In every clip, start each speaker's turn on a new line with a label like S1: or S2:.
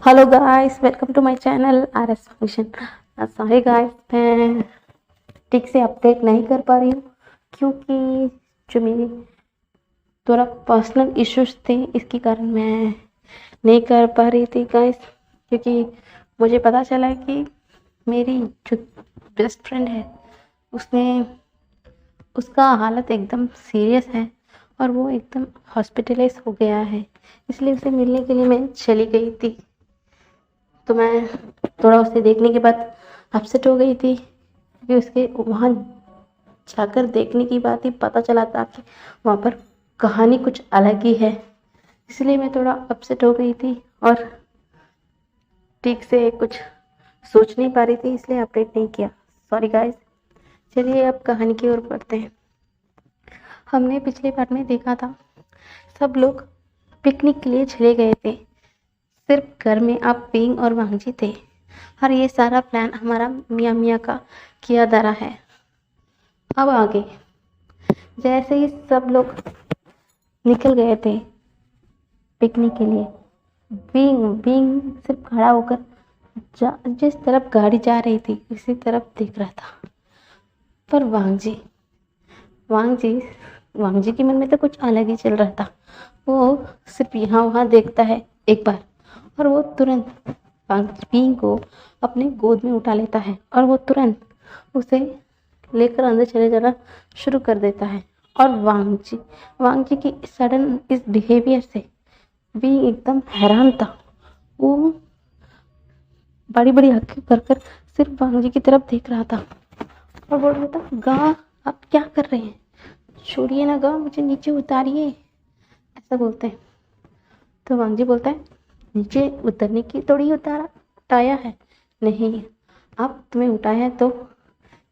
S1: Hello guys, welcome to my channel R S function. Sorry guys, मैं ठीक से update नहीं कर पा रही हूँ क्योंकि जो मेरी थोड़ा पर्सनल इश्यूज थे, इसके कारण मैं नहीं कर पा रही थी गाइस। क्योंकि मुझे पता चला कि मेरी जो बेस्ट फ्रेंड है उसने उसका हालत एकदम सीरियस है और वो एकदम हॉस्पिटलाइज हो गया है। इसलिए उसे मिलने के लिए मैं चली गई थी। तो मैं थोड़ा उसे देखने के बाद अपसेट हो गई थी क्योंकि उसके वहाँ जाकर देखने की बात ही पता चला था कि वहाँ पर कहानी कुछ अलग ही है। इसलिए मैं थोड़ा अपसेट हो गई थी और ठीक से कुछ सोच नहीं पा रही थी, इसलिए अपडेट नहीं किया। Sorry guys. चलिए अब कहानी की ओर बढ़ते हैं। हमने पिछले पार्ट में देखा था सब लोग पिकनिक के लिए चले गए थे। सिर्फ घर में आप पिंग और वांगजी थे और ये सारा प्लान हमारा मियाँ मियाँ का किया धरा है। अब आगे जैसे ही सब लोग निकल गए थे पिकनिक के लिए, बिंग बिंग सिर्फ खड़ा होकर जिस तरफ गाड़ी जा रही थी उसी तरफ देख रहा था। पर वांगजी वांगजी के मन में तो कुछ अलग ही चल रहा था। वो सिर्फ यहाँ वहाँ देखता है एक बार और वो तुरंत बिंग को अपने गोद में उठा लेता है और वो तुरंत उसे लेकर अंदर चले जाना शुरू कर देता है। और वांगजी की सडन इस बिहेवियर से भी एकदम हैरान था। वो बड़ी बड़ी आंखें कर कर सिर्फ वांगजी की तरफ देख रहा था और बोल रहा था, गा आप क्या कर रहे हैं, छोड़िए ना गा, मुझे नीचे उतारिए, ऐसा बोलते हैं। तो वांगजी बोलता है, नीचे उतरने की थोड़ी उठाया है, नहीं, अब तुम्हें उठाया है तो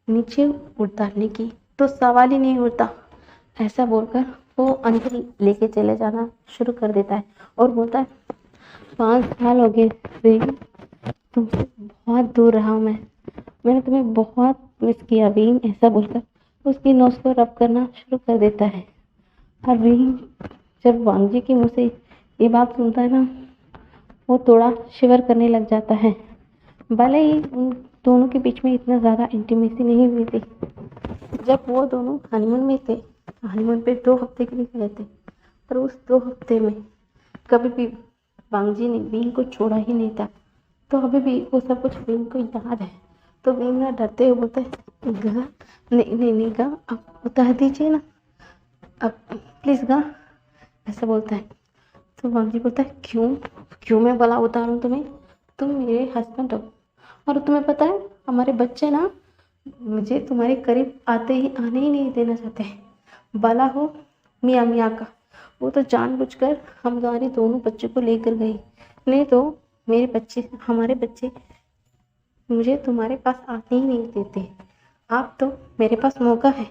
S1: नीचे उतारने की तो सवाल ही नहीं उठता। ऐसा बोलकर वो अंदर लेके चले जाना शुरू कर देता है और बोलता है, 5 साल हो गए बेबी, तुमसे बहुत दूर रहा हूँ मैंने तुम्हें बहुत मिस किया बीम, ऐसा बोलकर उसकी नोज को रब करना शुरू कर देता है। और बीम जब वांगजी के मुंह से ये बात सुनता है ना, वो थोड़ा शिवर करने लग जाता है। भले ही उन दोनों के बीच में इतना ज़्यादा इंटीमेसी नहीं हुई थी। जब वो दोनों हनीमून में थे, हनीमून पे 2 हफ्ते के लिए गए थे, पर उस 2 हफ्ते में कभी भी वांगजी ने बींग को छोड़ा ही नहीं था। तो अभी भी वो सब कुछ बींग को याद है। तो बींग ना डरते हुए बोलता है, गा नहीं नहीं नहीं गा, आप उतार दीजिए ना, अब प्लीज़ गा, ऐसा बोलता है। तो वांगजी बोलता है, क्यों क्यों मैं भला उतारूं तुम्हें, तुम मेरे हस्बैंड हो और तुम्हें पता है हमारे बच्चे ना मुझे तुम्हारे करीब आने ही नहीं देना चाहते हैं। भला हो मियाँ मियाँ का, वो तो जानबूझकर हमारे दोनों बच्चों को लेकर गई, नहीं तो हमारे बच्चे मुझे तुम्हारे पास आने ही नहीं देते। आप तो मेरे पास मौका है,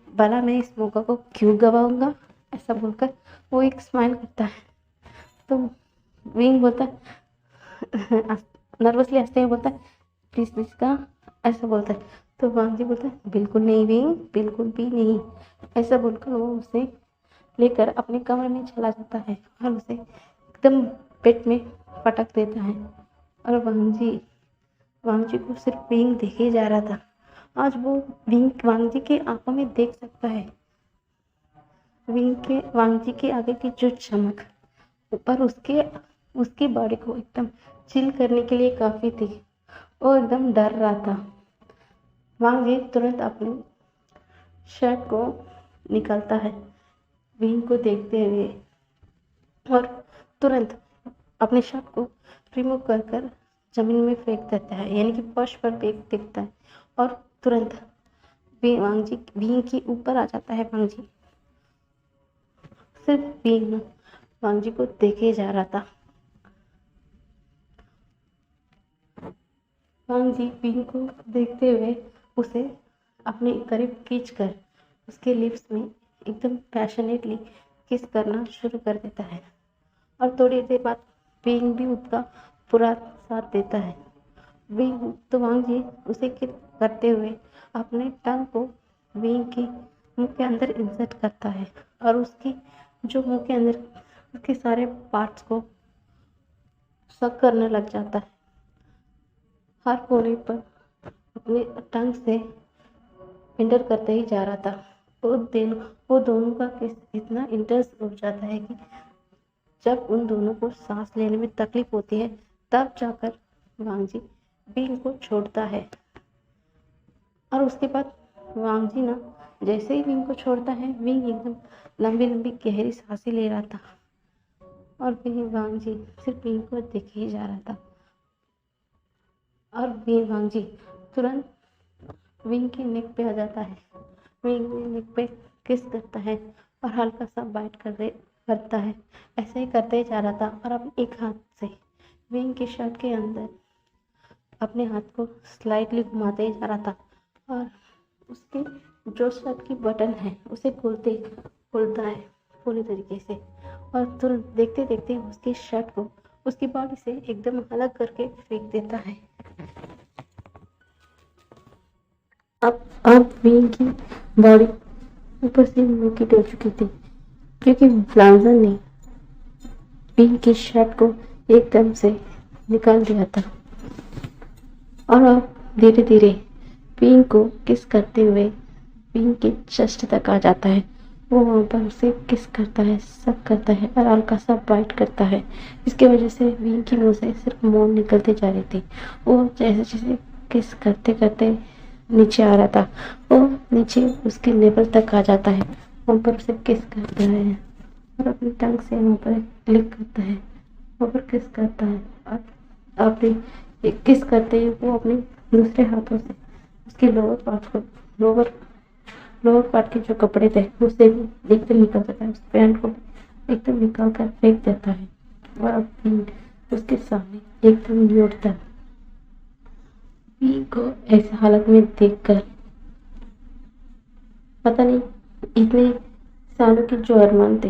S1: भला मैं इस मौका को क्यों गवाऊंगा, ऐसा बोलकर वो एक स्माइल करता है। तो विंग बोलता है, नर्वसली हंसते हुए बोलता है, प्लीज प्लीज का, ऐसा बोलता है। तो वांगजी बोलता है, बिल्कुल नहीं विंग, बिल्कुल भी नहीं, ऐसा बोलकर वो उसे लेकर अपने कमरे में चला जाता है और उसे एकदम पेट में पटक देता है। और वांगजी को सिर्फ विंग देखे जा रहा था। आज वो विंग वांगजी के आंखों में देख सकता है, वांगजी के आगे की जो चमक ऊपर उसकी बॉडी को एकदम चिल करने के लिए काफी थी। वो एकदम डर रहा था। वांगजी तुरंत अपनी शर्ट को निकालता है विंग को देखते हुए और तुरंत अपने शर्ट को रिमूव कर जमीन में फेंक देता है, यानी कि फर्श पर फेंक देता है और तुरंत वांगजी विंग के ऊपर आ जाता है। वांगजी सिर्फ विंग वांगजी को देखे जा रहा था। वांगजी विंग को देखते हुए उसे अपने करीब खींचकर उसके लिप्स में एकदम पैशनेटली किस करना शुरू कर देता है और थोड़ी देर बाद विंग भी उसका पूरा साथ देता है। विंग तो वांगजी उसे किस करते हुए अपने टंग को विंग के मुंह के अंदर इंसर्ट करता है और उसकी जो मुंह के अंदर उसके सारे पार्ट्स को शक करने लग जाता है। हर कोने पर अपने टंग से इंटर करते ही जा रहा था। वो दोनों का किस इतना इंटरेस्ट हो जाता है कि जब उन दोनों को सांस लेने में तकलीफ होती है तब जाकर वांगजी विंग को छोड़ता है। और उसके बाद वांगजी ना जैसे ही विंग को छोड़ता है, विंग एकदम लंबी लंबी गहरी सांसें ले रहा था और वही वांगजी सिर्फ विंग को देखे ही जा रहा था। और वांगजी तुरंत विंग की नेक पे आ जाता है। विंग की नेक पे किस करता है और हल्का सा बाइट करता है। ऐसे ही करते ही जा रहा था और अपने एक हाथ से विंग की शर्ट के अंदर अपने हाथ को स्लाइटली घुमाते ही जा रहा था और उसके जो शर्ट की बटन है उसे खोलता है पूरी तरीके से और तुरंत देखते देखते उसकी शर्ट को उसकी बॉडी से एकदम अलग करके फेंक देता है। अब विंग की बॉडी ऊपर से मुकिट हो चुकी थी क्योंकि फ्लांजर ने विंग की शर्ट को एकदम से निकाल दिया था। और अब धीरे धीरे विंग को किस करते हुए विंग के चेस्ट तक आ जाता है। वो वहाँ पर उसे किस करता है, सब करता है और हल्का सा बाइट करता है। इसकी वजह से विंग की मुंह से सिर्फ मोम निकलते जा रही थी। वो जैसे जैसे किस करते करते नीचे आ रहा था, वो नीचे उसके लेवल तक आ जाता है। वहाँ पर उसे किस करता है और अपनी टंग से वहाँ पर क्लिक करता है, वहाँ पर किस करता है और अपनी किस करते ही वो अपने दूसरे हाथों से उसके लोअर पार्ट के जो कपड़े थे उससे भी एकदम निकल जाता है। उस पैंट को एकदम निकाल कर फेंक देता है और अब उसके सामने एकदम लौटता है। विंग को ऐसे हालत में देखकर पता नहीं इतने सालों के जो अरमान थे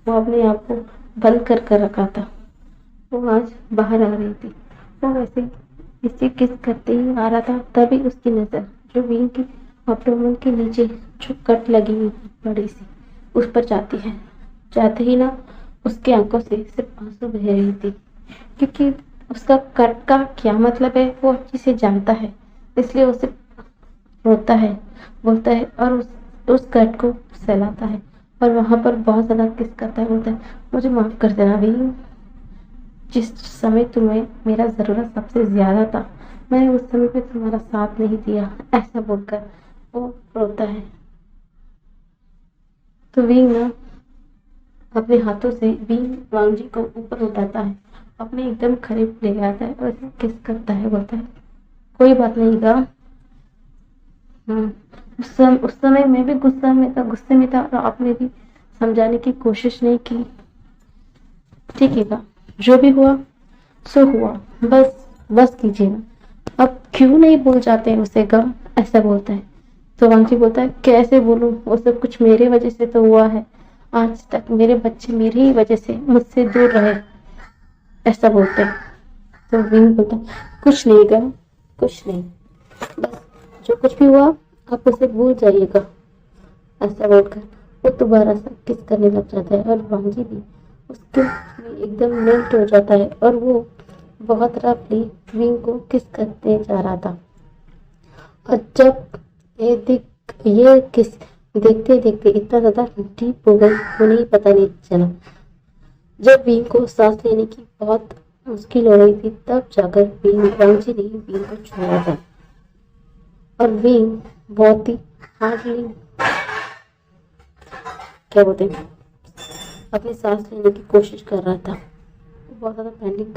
S1: वो अपने आप को बंद कर रखा था, वो आज बाहर आ रही थी। वो वैसे इसे किस करते ही आ रहा था तभी उसकी नजर जो विंग की एब्डोमेन के नीचे जो कट लगी हुई बड़ी सी उस पर जाती है। जाते ही ना उसकी आंखों से सिर्फ आंसू बह रही थी क्योंकि उसका कट का क्या मतलब है वो अच्छे से जानता है। इसलिए उसे रोता है, बोलता है और उस कट को सहलाता है और वहां पर बहुत ज्यादा किस करता है। बोलता है मुझे माफ कर देना विंग, जिस समय तुम्हें मेरा जरूरत सबसे ज्यादा था मैंने उस समय पे तुम्हारा साथ नहीं दिया। ऐसा बोलकर वो रोता है। तो विंग ना अपने हाथों से विंग वांगजी को ऊपर उठाता है, अपने एकदम करीब ले आता है और उसे किस करता है। बोलता है कोई बात नहीं गा। उस समय मैं भी गुस्से में था और आपने भी समझाने की कोशिश नहीं की। ठीक है गा, जो भी हुआ सो हुआ, बस कीजिए ना, अब क्यों नहीं भूल जाते हैं उसे गा। ऐसा बोलता है। तो वांगजी बोलता है कैसे बोलूं, वो सब कुछ मेरे वजह से तो हुआ है। आज तक मेरे बच्चे मेरी ही वजह से मुझसे दूर रहे। ऐसा बोलते हैं। तो विंग बोलता है कुछ नहीं गा, कुछ नहीं, बस जो कुछ भी हुआ आप उसे भूल जाइएगा। ऐसा बोलकर वो दोबारा से किस करने लग जाता है और वांगजी भी उसके में एकदम मेल्ट हो जाता है और वो बहुत रफली विंग को किस करते जा रहा था। और जब ये किस देखते देखते इतना ज्यादा डीप हो गई उन्हें ही पता नहीं चला। जब विंग को सांस लेने की बहुत मुश्किल हो रही थी तब जाकर वांगजी ने विंग को छोड़ा था और विंग बहुत ही हार्डली क्या बोलते हैं अपनी सांस लेने की कोशिश कर रहा था। बहुत ज्यादा पैनिक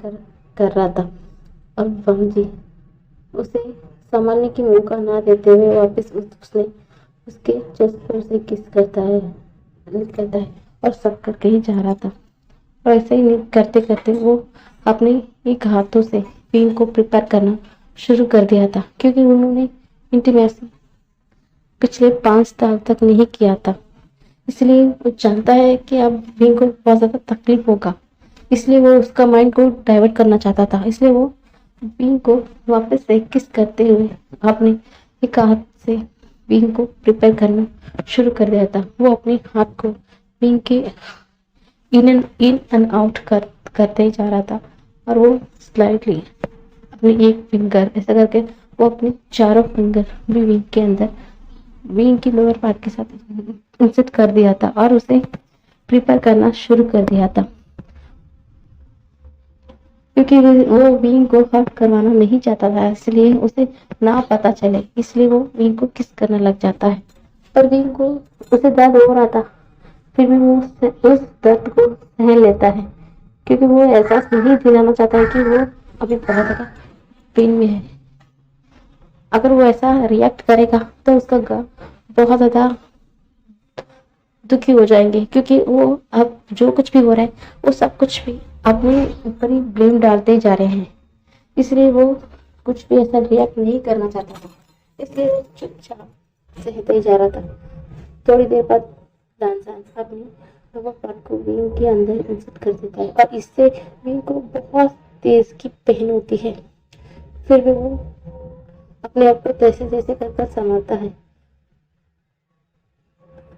S1: कर रहा था और वांगजी उसे संभालने की मौका ना देते हुए वापस उसने उसके चेस्ट पर से किस करता है और सब करके ही जा रहा था। और ऐसे ही करते करते वो अपने एक हाथों से विंग को प्रिपेयर करना शुरू कर दिया था क्योंकि उन्होंने इंटीमेसी पिछले 5 साल तक नहीं किया था। इसलिए वो जानता है कि अब विंग को बहुत ज्यादा तकलीफ होगा, इसलिए वो उसका माइंड को डाइवर्ट करना चाहता था। इसलिए वो विंग को वापस से किस करते हुए अपने एक हाथ से विंग को प्रिपेयर करना शुरू कर दिया था। वो अपने हाथ को विंग के इन एंड आउट करते ही जा रहा था और वो स्लाइटली अपनी एक फिंगर ऐसा करके वो अपने चारों फिंगर भी विंग के अंदर, विंग की लोअर पार्ट के साथ इंसर्ट कर दिया था और उसे प्रिपेयर करना शुरू कर दिया था, क्योंकि वो विंग को हर्ट करवाना नहीं चाहता था, इसलिए उसे ना पता चले, इसलिए वो विंग को किस करने लग जाता है। पर विंग को उसे दर्द हो रहा था, फिर भी वो उस दर्द को सहन लेता है, क्योंकि वो एहसास नहीं दिलाना चाहता है कि वो अभी बहुत ज्यादा पेन में है। अगर वो ऐसा रिएक्ट करेगा तो उसका बहुत ज्यादा दुखी हो जाएंगे, क्योंकि वो अब जो कुछ भी हो रहा है वो सब कुछ भी अपने ऊपर ही ब्लेम डालते जा रहे हैं, इसलिए वो कुछ भी ऐसा रिएक्ट नहीं करना चाहता था, इसलिए वो चुपचाप सहते ही जा रहा था। थोड़ी देर बाद डांस अपनी लोअर पार्ट को विंग के अंदर इंसर्ट कर देता है और इससे विंग को बहुत तेज की पेन होती है, फिर भी वो अपने आप को जैसे जैसे कर संभालता है।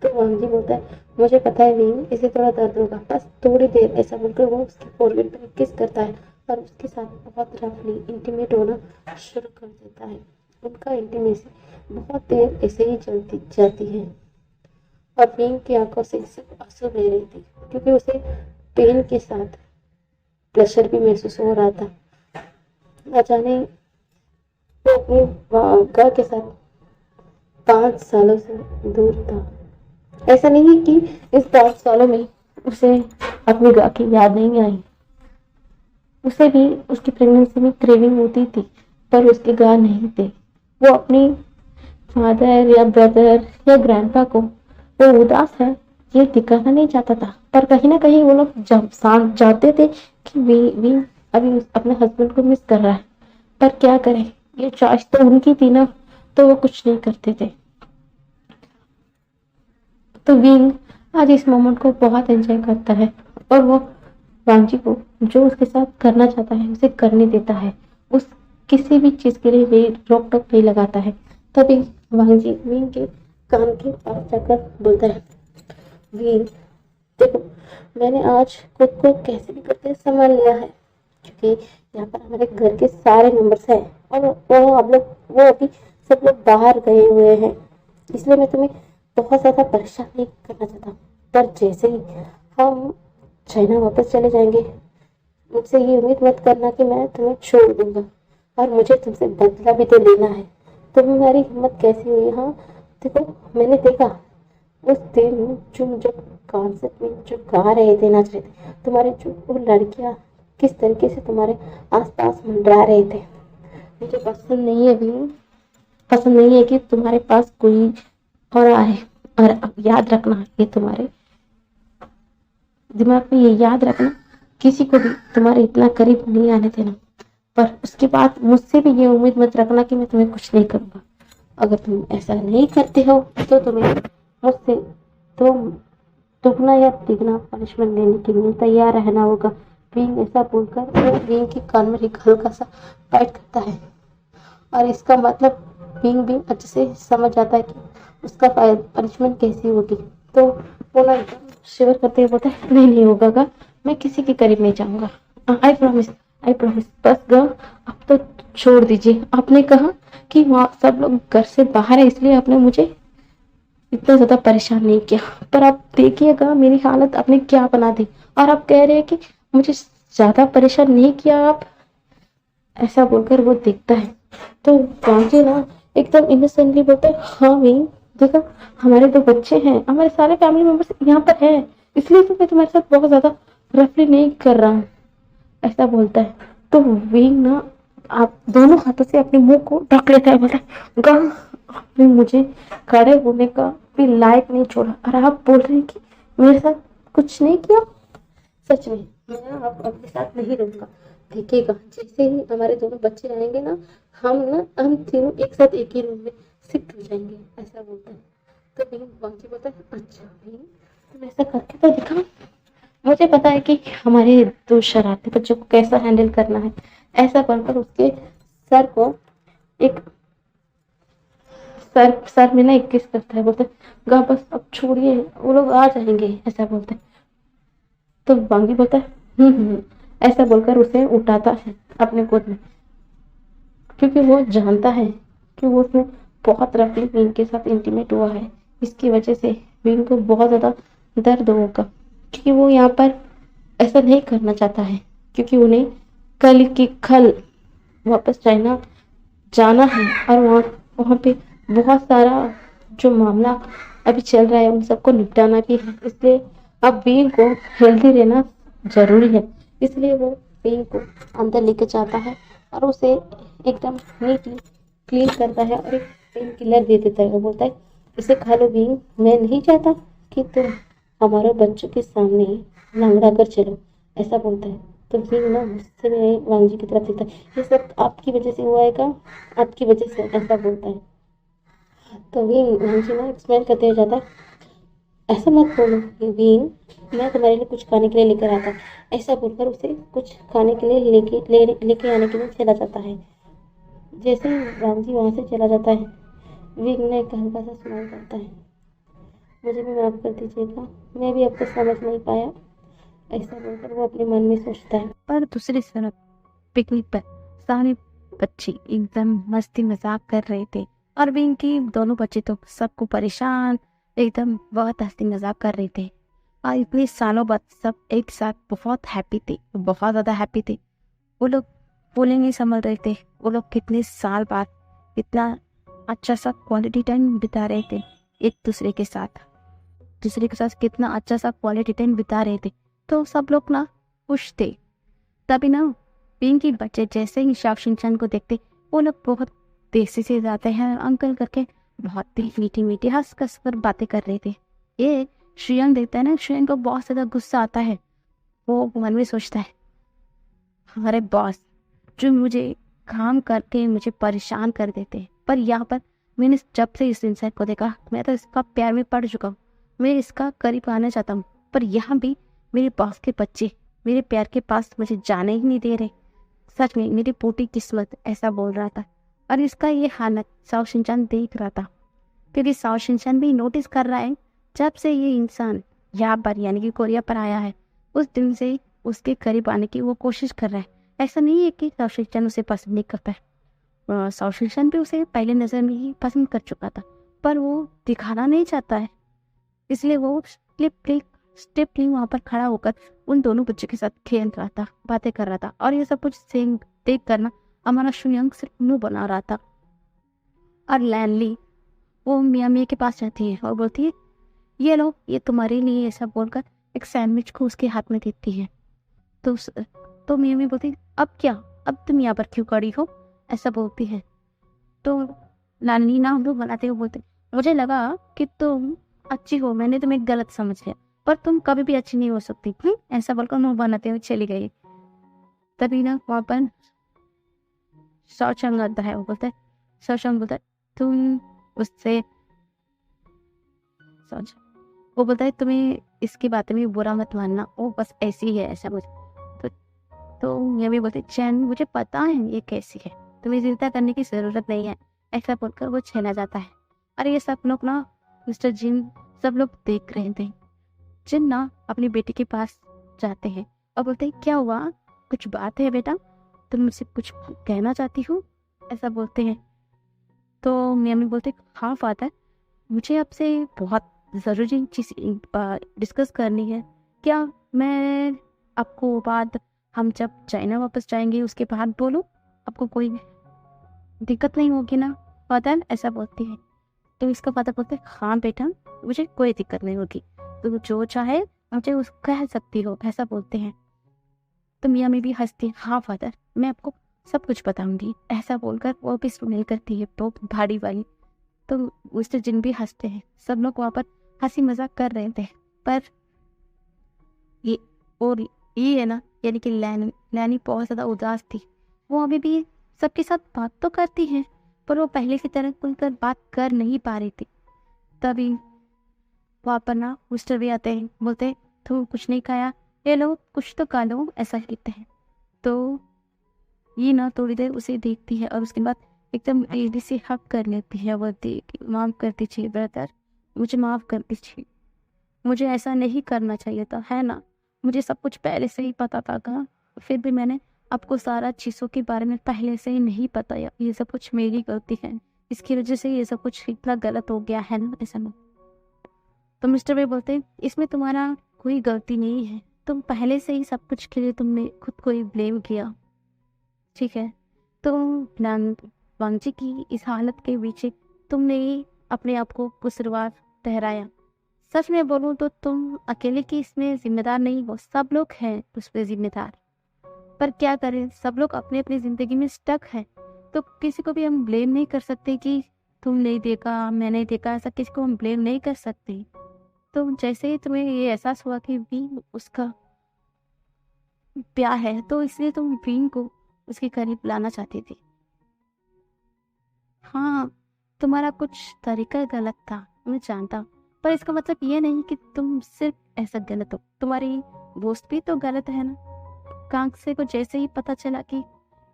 S1: तो वांजी बोलता है, मुझे पता है विंग, इसे थोड़ा दर्द होगा, बस थोड़ी देर, ऐसा बोलकर वो उसकी फोrehead पर किस करता है और उसके साथ बहुत रफली इंटीमेट होना शुरू कर देता है। उनका इंटीमेसी बहुत देर ऐसे ही चलती जाती है और विंग की आंखों से सिर्फ आंसू बह रही थी, क्योंकि उसे पेन के साथ प्रेशर भी महसूस हो रहा था। न जाने वो अपने घर के साथ 5 सालों से दूर था। ऐसा नहीं है कि इस 5 सालों में उसे अपनी गाय की याद नहीं आई, उसे भी उसकी प्रेगनेंसी में क्रेविंग होती थी, पर उसके गाय नहीं थे। वो अपनी फादर या ब्रदर या ग्रैंडपा को वो उदास है ये दिखाना नहीं चाहता था, पर कहीं ना कहीं वो लोग जानते थे कि वी अभी अपने हस्बैंड को मिस कर रहा है, पर क्या करें, ये चॉइस तो उनकी थी ना, तो वो कुछ नहीं करते थे। तो विंग आज इस मोमेंट को बहुत एंजॉय करता है और वो वांजी को जो उसके साथ करना चाहता है उसे करने देता है, उस किसी भी चीज के लिए रोक टोक नहीं लगाता है। तभी वांजी विंग के कान के पास जाकर बोलता है, विंग देखो, मैंने आज खुद को कैसे भी करके संभाल लिया है, क्योंकि यहाँ पर हमारे घर के सारे मेंबर्स हैं और वो अभी सब लोग बाहर गए हुए हैं, इसलिए मैं तुम्हें बहुत ज्यादा परेशान नहीं करना चाहता। पर जैसे ही हम चाइना वापस चले जाएंगे, मुझसे ये उम्मीद मत करना कि मैं तुम्हें छोड़ दूंगा और मुझे तुमसे बदला भी तो लेना है। तुम्हारी हिम्मत कैसी हुई? हाँ देखो, मैंने देखा उस दिन जब कॉन्सर्ट में जो गा रहे थे, नाच रहे थे, तुम्हारे जो वो लड़कियां किस तरीके से तुम्हारे आसपास मंडरा रहे थे। मुझे पसंद नहीं है भी, पसंद नहीं है कि तुम्हारे पास कोई और आए। और अब याद रखना, ये तुम्हारे दिमाग में ये याद रखना, किसी को भी तुम्हारे इतना करीब नहीं आने देना, पर उसके बाद मुझसे भी ये उम्मीद मत रखना कि मैं तुम्हें कुछ नहीं करूंगा। अगर तुम ऐसा नहीं करते हो तो तुम्हें मुझसे तो दुगना या तिगना पनिशमेंट लेने के लिए तैयार रहना होगा। विंग ऐसा बोलकर वो विंग के कान में एक हल्का सा बाइट करता है और इसका मतलब विंग भी अच्छे से समझ जाता है कि उसका पनिशमेंट कैसी होगी। तो वो ना एकदम शिवर करते हुए बोलता है, नहीं नहीं होगा, मैं किसी के करीब नहीं जाऊंगा, आई प्रॉमिस, आई प्रॉमिस, बस अब तो छोड़ दीजिए। आपने कहा कि वहाँ सब लोग घर से बाहर है, इसलिए आपने मुझे इतना ज्यादा परेशान नहीं किया, पर आप देखिएगा मेरी हालत आपने क्या बना दी, और आप कह रहे हैं कि मुझे ज्यादा परेशान नहीं किया आप। ऐसा बोलकर वो देखता है तो वांजी ना एकदम इनोसेंटली बोलता है, हाँ विंग देखो, हमारे 2 बच्चे हैं, हमारे सारे फैमिली मेंबर्स यहाँ पर हैं, इसलिए तो मैं तुम्हारे साथ बहुत ज्यादा रफली नहीं कर रहा हूँ, ऐसा बोलता है। तो विंग ना आप दोनों हाथों से अपने मुंह को ढक लेता है, बोलता है, गा आपने मुझे खड़े होने का भी लायक नहीं छोड़ा और आप बोल रहे हैं कि मेरे साथ कुछ नहीं किया। सच में मैं अब आपके साथ नहीं रहूंगा। देखिएगा जैसे ही हमारे दोनों बच्चे आएंगे ना, हम तीनों एक साथ एक ही रूम में शिफ्ट हो जाएंगे, ऐसा बोलता है। तो विंग वांजी बोलता है, अच्छा विंग तुम ऐसा करके तो दिखाओ, मुझे पता है कि हमारे 2 शरारती बच्चों को कैसा हैंडल करना है। ऐसा बनकर उसके सर को एक सर में ना एक किस करता है, बोलते गा बस अब छोड़िए, वो लोग आ जाएंगे, ऐसा बोलते हैं। तो वांगी बोलता है, ऐसा बोलकर उसे उठाता है अपने गोद में, क्योंकि वो जानता है कि वो उसने बहुत रफली विंग के साथ इंटीमेट हुआ है। इसकी वजह से विंग को बहुत ज़्यादा दर्द होगा, क्योंकि वो यहाँ पर ऐसा नहीं करना चाहता है, क्योंकि उन्हें कल की खल वापस चाइना जाना है और वहाँ वहाँ पे बहुत सारा जो मामला अभी चल रहा है उन सबको निपटाना भी है। इसलिए अब बीइंग को हेल्दी रहना जरूरी है। इसलिए वो बीइंग को अंदर लेके जाता है और उसे एकदम नीटली क्लीन करता है और एक पेन किलर दे देता है। वो बोलता है इसे खा लो बीइंग, मैं नहीं चाहता कि तुम हमारे बच्चों के सामने लंगड़ा कर चलो, ऐसा बोलता है। तो बीइंग ना गुस्से में वांग जी की तरफ देखता है, ये सब आपकी वजह से हुआ है का, आपकी वजह से, ऐसा बोलता है। तो बीइंग वांग जी ना एक्सप्लेन करते हुए जाता है, ऐसा मत बोलो बीइंग, मैं तुम्हारे लिए कुछ खाने के लिए लेकर आता, ऐसा बोलकर उसे कुछ खाने के लिए लेके आने के लिए चला जाता है। जैसे ही राम जी वहाँ से चला जाता है, विंग ने एक हल्का सा स्माइल करता है, मुझे भी माफ़ कर दीजिएगा, मैं भी आपको समझ नहीं पाया, ऐसा बोलकर वो अपने मन में सोचता है। पर दूसरी तरफ पिकनिक पर सारे बच्चे एकदम मस्ती मजाक कर रहे थे और विंग की दोनों बच्चे तो सबको परेशान एकदम बहुत हंसी मजाक कर रहे थे। और इतने सालों बाद सब एक साथ बहुत हैप्पी थे, बहुत ज़्यादा हैप्पी थे। वो लोग बोले नहीं समझ रहे थे, वो लोग कितने साल बाद इतना अच्छा सा क्वालिटी टाइम बिता रहे थे एक दूसरे के साथ कितना अच्छा सा क्वालिटी टाइम बिता रहे थे। तो सब लोग ना खुश थे। तभी ना पिंकी बच्चे जैसे ही शाओ शिनचैन को देखते, वो लोग बहुत तेजी से जाते हैं अंकल करके, बहुत ही मीठी मीठी हंस कस कर बातें कर रहे थे। ये श्रेयंग देखता है ना, श्रेयंग को बहुत ज्यादा गुस्सा आता है। वो मन में सोचता है, हमारे बॉस जो मुझे काम करके मुझे परेशान कर देते हैं, पर यहाँ पर मैंने जब से इस इंसान को देखा मैं तो इसका प्यार में पड़ चुका हूँ, मैं इसका करीब आना चाहता हूँ, पर यहाँ भी मेरे बॉस के बच्चे मेरे प्यार के पास मुझे जाने ही नहीं दे रहे। सच में मेरी फूटी किस्मत, ऐसा बोल रहा था। और इसका ये हालत शाओ शिनचैन देख रहा था। फिर इस शाओ शिनचैन भी नोटिस कर रहा है, जब से ये इंसान यहाँ पर यानी कि कोरिया पर आया है उस दिन से उसके करीब आने की वो कोशिश कर रहा है। ऐसा नहीं है कि शाओ शिनचैन उसे पसंद नहीं करता है, शाओ शिनचैन भी उसे पहले नजर में ही पसंद कर चुका था, पर वो दिखाना नहीं चाहता है। इसलिए वो स्टेपली वहां पर खड़ा होकर उन दोनों बच्चों के साथ खेल रहा था, बातें कर रहा था। और ये सब कुछ सेम देख करना हमारा शुयंग सिर्फ मुंह बना रहा था। और लैनली वो मियाँ मियाँ के पास जाती है और बोलती है ये लो, ये तुम्हारे लिए, ऐसा बोलकर एक सैंडविच को उसके हाथ में देती है। तो मियाँ मियाँ बोलती है अब क्या, अब तुम यहाँ पर क्यों खड़ी हो, ऐसा बोलती है। तो लाली ना हम लोग बनाते हुए बोलते मुझे लगा कि तुम अच्छी हो, मैंने तुम्हें गलत समझ लिया, पर तुम कभी भी अच्छी नहीं हो सकती। ऐसा बोलकर मुंह बनाते हुए चली गई। तभी ना वहाँ पर शौचंग आता है, वो बोलता है, शौचंग बोलता है तुम उससे सोच, वो बोलता है तुम्हें इसकी बातें में बुरा मत मानना, वो बस ऐसी ही है, ऐसा बोल। तो ये भी बोलते चैन मुझे पता है ये कैसी है, तुम्हें चिंता करने की जरूरत नहीं है, ऐसा बोलकर वो चला जाता है। और ये सब लोग ना मिस्टर जिन सब लोग देख रहे थे। जिन ना अपनी बेटी के पास जाते हैं और बोलते हैं क्या हुआ, कुछ बात है बेटा, तुम मुझसे कुछ कहना चाहती हो, ऐसा बोलते हैं। तो मम्मी बोलते हाँ फादर, मुझे आपसे बहुत ज़रूरी चीज़ डिस्कस करनी है। क्या मैं आपको बाद हम जब चाइना वापस जाएंगे उसके बाद बोलूँ, आपको कोई दिक्कत नहीं होगी ना फादर, ऐसा बोलती है। तो इसका फादर बोलते हाँ बेटा, मुझे कोई दिक्कत नहीं होगी, तो जो चाहे मुझे उस कह सकती हो, ऐसा बोलते हैं। तो मियाँ में भी हंसती है हाँ फादर, मैं आपको सब कुछ बताऊंगी, ऐसा बोलकर वो भी स्माइल करती है बहुत भारी वाली। तो मिस्टर जिन भी हंसते हैं। सब लोग वहाँ पर हंसी मजाक कर रहे थे। पर ये और ये है ना, यानी कि लैनी बहुत ज़्यादा उदास थी। वो अभी भी सबके साथ बात तो करती है, पर वो पहले की तरह खुलकर बात कर नहीं पा रही थी। तभी वहाँ पर ना मिस्टर भी आते हैं, बोलते हैं तुम कुछ नहीं खाया, ये लो कुछ तो खा लो, ऐसा कहते हैं। तो ये ना थोड़ी देर उसे देखती है और उसके बाद एकदम एडी से हक कर लेती है। बोलती है माफ़ कर दीजिए ब्रदर, मुझे माफ़ कर दीजिए, मुझे ऐसा नहीं करना चाहिए था, है ना, मुझे सब कुछ पहले से ही पता था। फिर भी मैंने आपको सारा चीज़ों के बारे में पहले से ही नहीं बताया। ये सब कुछ मेरी गलती है, इसकी वजह से ये सब कुछ इतना गलत हो गया है ना ऐसा में। तो मिस्टर वे बोलते इसमें तुम्हारा कोई गलती नहीं है, तुम पहले से ही सब कुछ के लिए तुमने खुद को ही ब्लेम किया, ठीक है। तुम वांगजी की इस हालत के पीछे तुमने ही अपने आप को कसूरवार ठहराया। सच में बोलूं तो तुम अकेले की इसमें जिम्मेदार नहीं हो, सब लोग हैं उस पर जिम्मेदार। पर क्या करें, सब लोग अपनी अपनी जिंदगी में स्टक है, तो किसी को भी हम ब्लेम नहीं कर सकते कि तुम नहीं देखा, मैं नहीं देखा, ऐसा किसी को हम ब्लेम नहीं कर सकते। तो जैसे ही तुम्हें ये एहसास हुआ कि वी उसका प्यार है, तो इसलिए तुम वीन को उसके करीब लाना चाहती थी। हाँ, तुम्हारा कुछ तरीका गलत था, मैं जानता हूँ, पर इसका मतलब ये नहीं कि तुम सिर्फ ऐसा गलत हो, तुम्हारी दोस्त भी तो गलत है ना। कांगसे को जैसे ही पता चला कि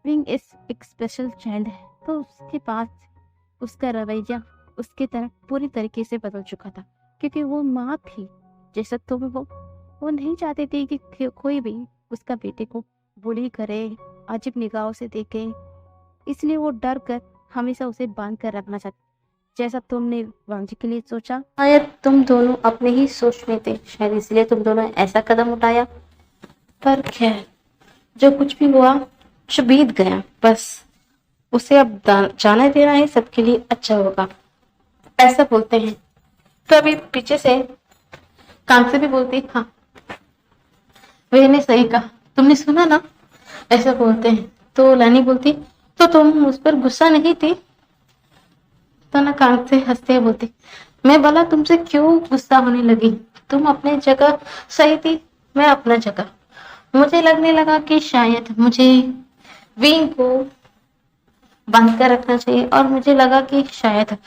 S1: विंग एक स्पेशल चाइल्ड है, तो उसके बाद उसका रवैया उसकी तरफ पूरी तरीके से बदल चुका था, क्योंकि वो माँ थी जैसा तुम हो। वो नहीं चाहती थी कि कोई भी उसका बेटे को बुली करे, अजीब निगाहों से देखे, इसलिए वो डर कर हमेशा उसे बांध कर रखना चाहती। जैसा तुमने वांगजी के लिए सोचा, शायद तुम दोनों अपने ही सोच में थे, शायद इसलिए तुम दोनों ऐसा कदम उठाया। पर खैर, जो कुछ भी हुआ जो बीत गया, बस उसे अब जाने देना है, सबके लिए अच्छा होगा, ऐसा बोलते हैं। तो अभी पीछे से कांसे भी बोलती, हाँ मैंने सही कहा, तुमने सुना ना, ऐसा बोलते हैं। तो लैनी बोलती, तो तुम उस पर गुस्सा नहीं थी? तो ना कांसे हंसते बोलती, मैं भला तुमसे क्यों गुस्सा होने लगी, तुम अपने जगह सही थी, मैं अपना जगह। मुझे लगने लगा कि शायद मुझे विंग को बांध कर रखना चाहिए, और मुझे लगा कि शायद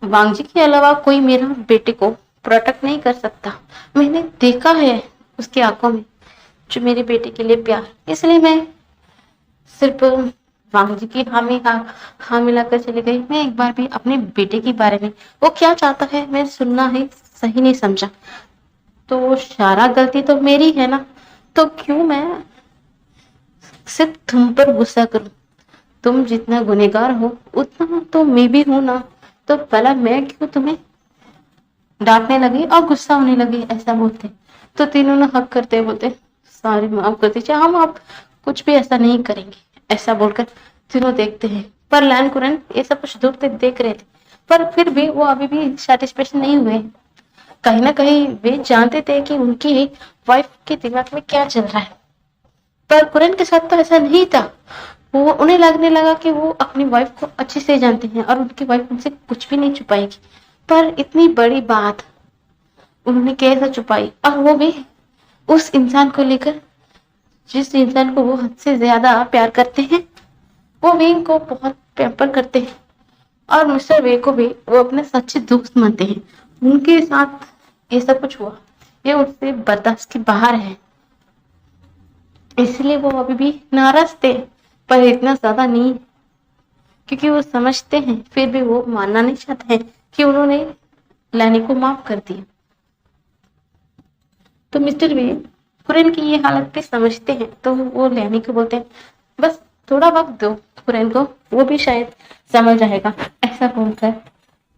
S1: वांगजी के अलावा कोई मेरा बेटे को प्रोटेक्ट नहीं कर सकता। मैंने देखा है उसकी आंखों में जो मेरे बेटे के लिए प्यार, इसलिए मैं सिर्फ वांगजी की हाँ मिलाकर चली गई। मैं एक बार भी अपने बेटे के बारे में वो क्या चाहता है मैं सुनना ही सही नहीं समझा। तो सारा गलती तो मेरी है ना, तो क्यों मैं सिर्फ तुम पर गुस्सा करूं? तुम जितना गुनहगार हो उतना तो मैं भी हूं ना, तो भला मैं क्यों तुम्हें डांटने लगी और गुस्सा होने लगी, ऐसा बोलते। तो तीनों ने हक करते बोलते, सारी माफ कर दीजिए, हम आप कुछ भी ऐसा नहीं करेंगे, ऐसा बोलकर तीनों देखते हैं। पर लैन कुरन ये सब कुछ दूर तक देख रहे थे, पर फिर भी वो अभी भी सेटिस्फेक्शन नहीं हुए। कहीं ना कहीं वे जानते थे कि उनकी वाइफ के दिमाग में क्या चल रहा है, पर कुरन के साथ तो ऐसा नहीं था। वो उन्हें लगने लगा कि वो अपनी वाइफ को अच्छे से जानते हैं और उनकी वाइफ उनसे कुछ भी नहीं छुपाएगी। पर इतनी बड़ी बात उन्होंने कैसे छुपाई, और वो भी उस इंसान को लेकर जिस इंसान को वो हद से ज्यादा प्यार करते हैं। वो विंग को बहुत पैम्पर करते हैं और मिस्टर वे को भी वो अपने सच्चे दोस्त मानते हैं। उनके साथ ये सब कुछ हुआ, ये उससे बर्दाश्त के बाहर है, इसलिए वो अभी भी नाराज थे, पर इतना ज्यादा नहीं, क्योंकि वो समझते हैं, फिर भी वो मानना नहीं चाहते हैं कि उन्होंने लैनी को माफ कर दिया। तो मिस्टर वे कुरैन की ये हालत भी समझते हैं, तो वो लैनी को बोलते हैं, बस थोड़ा वक्त दो कुरैन को, वो भी शायद समझ जाएगा, ऐसा बोलकर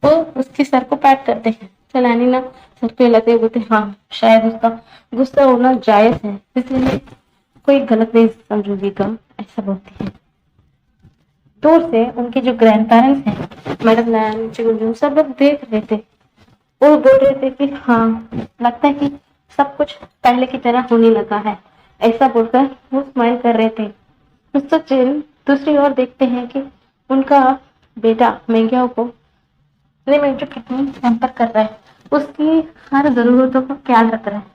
S1: वो उसके सर को पैट करते हैं। तो लैनी ना सर पे लगे बोलते, हाँ शायद उसका गुस्सा होना जायज है, इसलिए कोई गलत नहीं समझूंगा, ऐसा बोलती है। दूर से उनके जो ग्रैंड पेरेंट्स हैं, मैडम लैन, चिंगुन, सब लोग देख रहे थे। वो बोल रहे थे कि हाँ लगता है कि सब कुछ पहले की तरह होने लगा है, ऐसा बोलकर वो स्माइल कर रहे थे। मिस्टर चिन दूसरी ओर देखते हैं कि उनका बेटा मेंग्याओ को में जो कितनी पैम्पर कर रहा है, उसकी हर जरूरतों का ख्याल रख रहा है।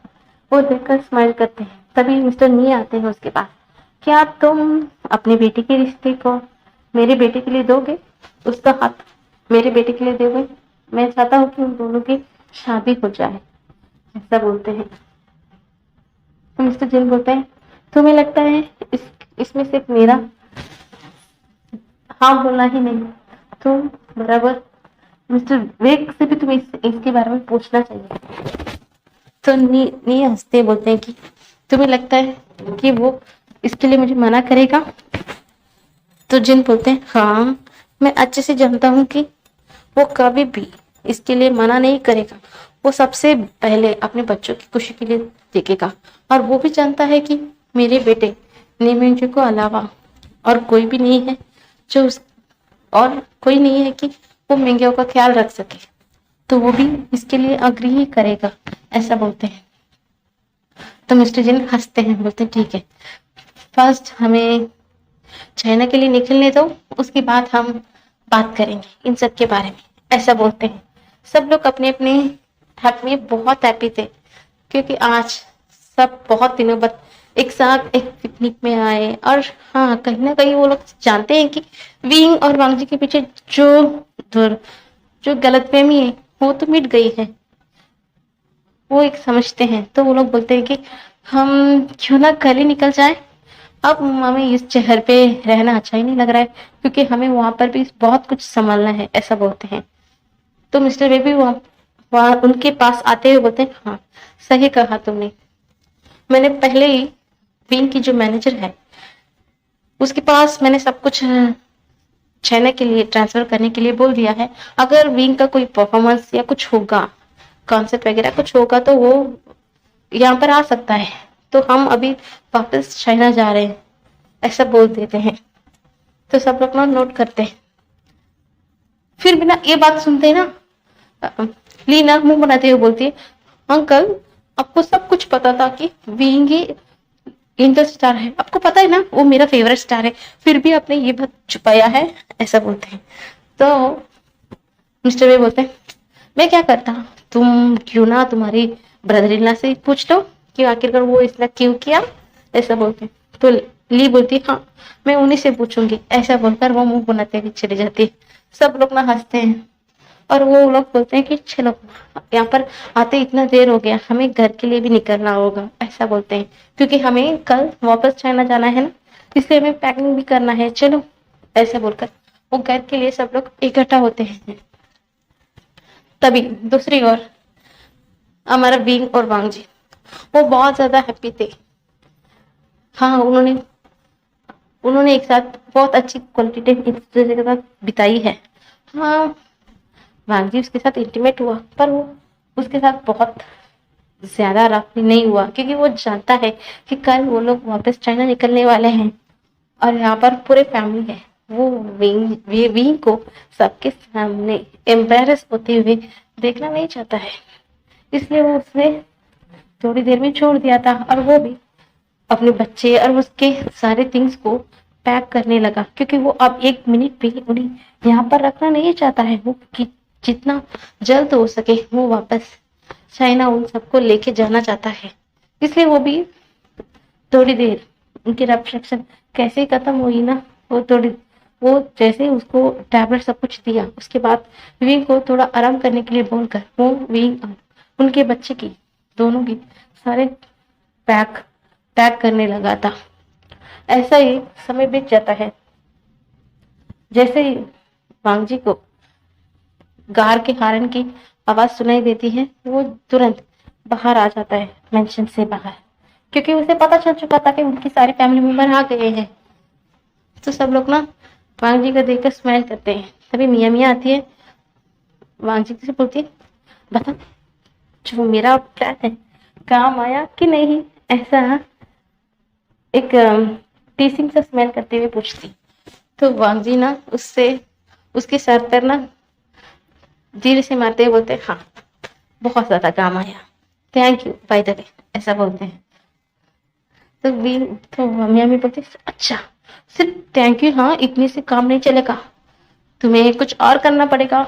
S1: वो देखकर स्माइल करते हैं। तभी मिस्टर नी आते हैं उसके पास, क्या तुम अपने बेटे के रिश्ते को मेरे बेटे के लिए दोगे? उसका हाथ मेरे बेटे के लिए दोगे? मैं चाहता हूँ कि उन दोनों की शादी हो जाए, ऐसा बोलते हैं। तो मिस्टर जिन बोलते हैं, तुम्हें लगता है इसमें सिर्फ मेरा हाँ बोलना ही नहीं, तुम बराबर मिस्टर वेग से भी तुम्हें इसके बारे में पूछना चाहिए। तो नी हंसते बोलते हैं कि तुम्हें लगता है कि वो इसके लिए मुझे मना करेगा? तो जिन बोलते हैं हाँ, मैं अच्छे से जानता हूँ कि वो कभी भी इसके लिए मना नहीं करेगा। वो सबसे पहले अपने बच्चों की खुशी के लिए देखेगा। और वो भी जानता है कि मेरे बेटे नीमिंजू को अलावा और कोई भी नहीं है जो उस और कोई नहीं है कि वो मिंगेओ का ख्याल रख सके। तो वो भी इसके लिए अग्री ही करेगा, ऐसा बोलते हैं। तो मिस्टर जिन हंसते हैं, बोलते हैं ठीक है, फर्स्ट हमें चाइना के लिए निकलने दो, उसके बाद हम बात करेंगे इन सब के बारे में, ऐसा बोलते हैं। सब लोग अपने अपने में बहुत हैप्पी थे, क्योंकि आज सब बहुत दिनों बाद एक साथ एक पिकनिक में आए। और हाँ, कहीं ना कहीं वो लोग जानते हैं कि विंग और वांगजी के पीछे जो जो गलतफहमी है वो तो मिट गई है, वो एक समझते हैं। तो वो लोग बोलते हैं कि हम क्यों ना कल ही निकल जाए, अब हमें इस शहर पे रहना अच्छा ही नहीं लग रहा है, क्योंकि हमें वहां पर भी बहुत कुछ संभालना है, ऐसा बोलते हैं। तो मिस्टर बेबी वहां उनके पास आते हुए बोलते हैं हाँ, सही कहा तुमने, मैंने पहले ही विंग की जो मैनेजर है उसके पास मैंने सब कुछ चाइना के लिए ट्रांसफर करने के लिए बोल दिया है। अगर विंग का कोई परफॉर्मेंस या कुछ होगा, कॉन्सेप्ट वगैरह कुछ होगा, तो वो यहाँ पर आ सकता है। तो हम अभी वापस चाइना जा रहे हैं, ऐसा बोल देते हैं। तो सब लोग ना नोट करते हैं। फिर भी ना ये बात सुनते हैं ना, लीना मुंह बनाते हुए बोलती है अंकल, आपको सब कुछ पता था कि विंग ही एंजल स्टार है, आपको पता है ना वो मेरा फेवरेट स्टार है, फिर भी आपने ये बात छुपाया है, ऐसा बोलते हैं। तो मिस्टर वे बोलते हैं मैं क्या करता, तुम क्यों ना तुम्हारी ब्रदर इन लॉ से पूछ लो कि आखिरकार वो इसने क्यों किया, ऐसा बोलते हैं। तो ली बोलती है हाँ, मैं उन्हीं से पूछूंगी, ऐसा बोलकर वो मुंह बनाते हुए चली जाती है। सब लोग ना हंसते हैं और वो लोग बोलते हैं कि चलो यहाँ पर आते इतना देर हो गया, हमें घर के लिए भी निकलना होगा, ऐसा बोलते हैं, क्योंकि हमें कल वापस चाइना जाना है ना, इसलिए हमें पैकिंग भी करना है, चलो, ऐसा बोलकर वो घर के लिए सब लोग इकट्ठा होते हैं। तभी दूसरी ओर हमारा विंग और वांगजी वो बहुत ज्यादा हैप्पी थे। हाँ, उन्होंने उन्होंने एक साथ बहुत अच्छी क्वालिटी टाइम एक दूसरे के साथ बिताई है। हाँ, वांगजी उसके साथ इंटीमेट हुआ, पर वो उसके साथ बहुत ज्यादा रफ नहीं हुआ, क्योंकि वो जानता है कि कल वो लोग वापस चाइना निकलने वाले हैं और यहाँ पर पूरे फैमिली है। वो विंग को सबके सामने एम्बेरस होते हुए देखना नहीं चाहता है, इसलिए वो उसने थोड़ी देर में छोड़ दिया था। और वो भी अपने बच्चे और उसके सारे थिंग्स को पैक करने लगा, क्योंकि वो अब एक मिनट भी उन्हें यहाँ पर रखना नहीं चाहता है। वो जितना जल्द हो सके वो वापस चाइना उन सबको लेके जाना चाहता है। इसलिए वो भी थोड़ी देर उनकी रिफ्लेक्शन कैसे खत्म हुई ना, वो जैसे ही उसको टैबलेट सब कुछ दिया, उसके बाद विंग को थोड़ा आराम करने के लिए बोलकर वो विंग उनके बच्चे की दोनों की सारे पैक पैक करने लगा था। ऐसा ही समय बीत जाता है। जैसे ही वांगजी को गार के हारन की आवाज सुनाई देती है, वो तुरंत बाहर आ जाता है, मेंशन से बाहर, क्योंकि उसे पता चल चुका था कि उनकी सारी फैमिली मेंबर आ गए हैं। तो सब लोग ना वांगजी को देखकर स्माइल करते हैं। तभी मिया मिया आती है, वांगजी से बोलती है बता, जो मेरा प्लान है काम आया कि नहीं, ऐसा एक टीसिंग से स्मेल करते हुए पूछती। तो वांगजी ना उससे उसके सर पर ना धीरे से मारते हुए बोलते हाँ, बहुत ज्यादा काम आया, thank you by the way, ऐसा बोलते हैं। तो मियाँ भी बोलते अच्छा, सिर्फ थैंक यू, हाँ इतने से काम नहीं चलेगा, तुम्हें कुछ और करना पड़ेगा।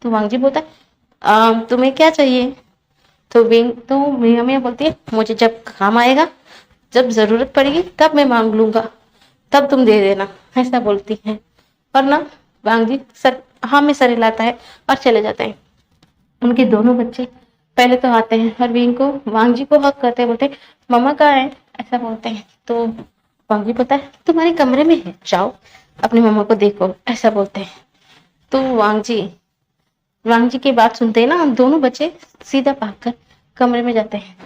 S1: तो वांगजी बोलता है तुम्हें क्या चाहिए। तो मियाँ बोलती है मुझे जब काम आएगा, जब जरूरत पड़ेगी तब मैं मांग लूंगा, तब तुम दे देना, ऐसा बोलती है। और ना वांगजी सर हाँ में सर हिलाता है और चले जाते हैं। उनके दोनों बच्चे पहले तो आते हैं और विंग को वांगजी को हक करते हैं, बोलते हैं मम्मा कहाँ है, ऐसा बोलते हैं। तो वांगजी बोलता है तुम्हारे कमरे में है, जाओ अपनी मम्मा को देखो, ऐसा बोलते हैं। तो वांगजी की बात सुनते हैं ना, दोनों बच्चे सीधा भागकर कमरे में जाते हैं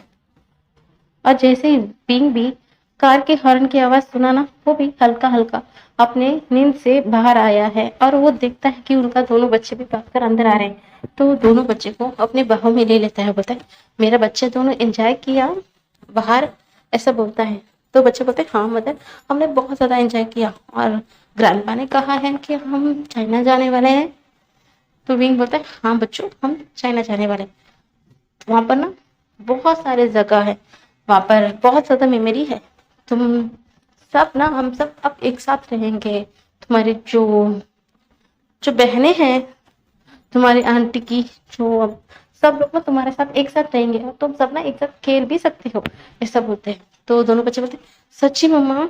S1: और जैसे ही पिंग भी कार के हॉर्न की आवाज सुना ना, वो भी हल्का हल्का अपने नींद से बाहर आया है और वो देखता है कि उनका दोनों बच्चे भी भागकर अंदर आ रहे हैं। तो दोनों बच्चे को अपने बाहों में ले लेता है, बोलता है मेरा बच्चा दोनों एंजॉय किया बाहर, ऐसा बोलता है। तो बच्चे बोलते हैं हाँ मदर, हमने बहुत ज्यादा एंजॉय किया और ग्रैंडपा ने कहा है कि हम चाइना जाने वाले हैं। तो विंग बोलता है हाँ बच्चों, हम चाइना जाने वाले हैं। वहां पर ना बहुत सारे जगह है, वहां पर बहुत ज्यादा मेमोरी है, तुम सब ना, हम सब अब एक साथ रहेंगे। तुम्हारी जो जो बहनें हैं, तुम्हारी आंटी की जो, अब सब लोग ना तुम्हारे साथ एक साथ रहेंगे और तुम सब ना एक साथ खेल भी सकते हो, ऐसा बोलते हैं। तो दोनों बच्चे बोलते हैं सच्ची मम्मा?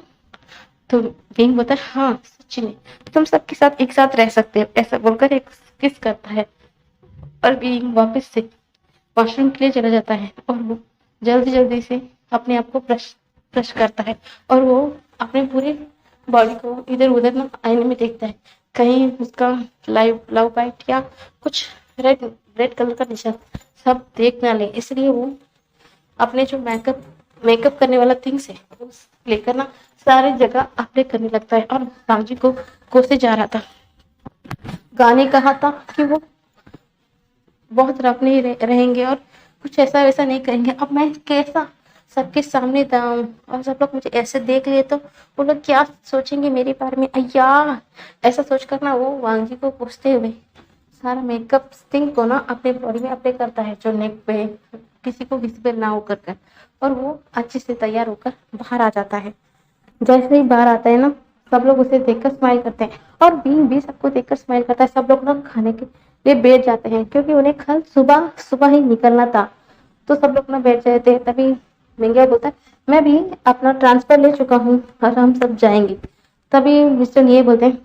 S1: तो विंग बोलता है हाँ सच्ची में, तुम सबके साथ एक साथ रह सकते हो, ऐसा बोलकर एक किस करता है और विंग वापस से वॉशरूम के लिए चला जाता है और वो जल्दी जल्दी से अपने आप को ब्रश ब्रश करता है और वो अपने पूरे बॉडी को इधर उधर ना आईने में देखता है, कहीं उसका लाइव लव बाइट या कुछ रेड रेड कलर का निशान सब देख ना ले, इसलिए वो अपने जो मेकअप मेकअप करने वाला थिंग्स है वो लेकर ना सारी जगह अप्लाई करने लगता है। और बाबूजी को कोसे जा रहा था, गाने कहा था कि वो बहुत रफ नहीं रहेंगे और कुछ ऐसा वैसा नहीं करेंगे। अब मैं कैसा सबके सामने जाऊं और सब लोग मुझे ऐसे देख लिए तो वो लोग क्या सोचेंगे मेरे बारे में, अय्या, ऐसा सोच कर ना वो वांग जी को पूछते हुए सारा मेकअप स्टिंग को ना अपने बॉडी में अप्लाई करता है, जो नेक पे किसी को विजिबल ना होकर कर, और वो अच्छे से तैयार होकर बाहर आ जाता है। जैसे ही बाहर आता है ना, सब लोग उसे देखकर स्माइल करते हैं और बीन भी सबको देखकर स्माइल करता है। सब लोग ना खाने के लिए बैठ जाते हैं क्योंकि उन्हें कल सुबह सुबह ही निकलना था, तो सब लोग ना बैठ जाते हैं। तभी मिंगिया बोलता है मैं भी अपना ट्रांसफर ले चुका हूँ और हम सब जाएंगे। तभी मिस्टर ये बोलते हैं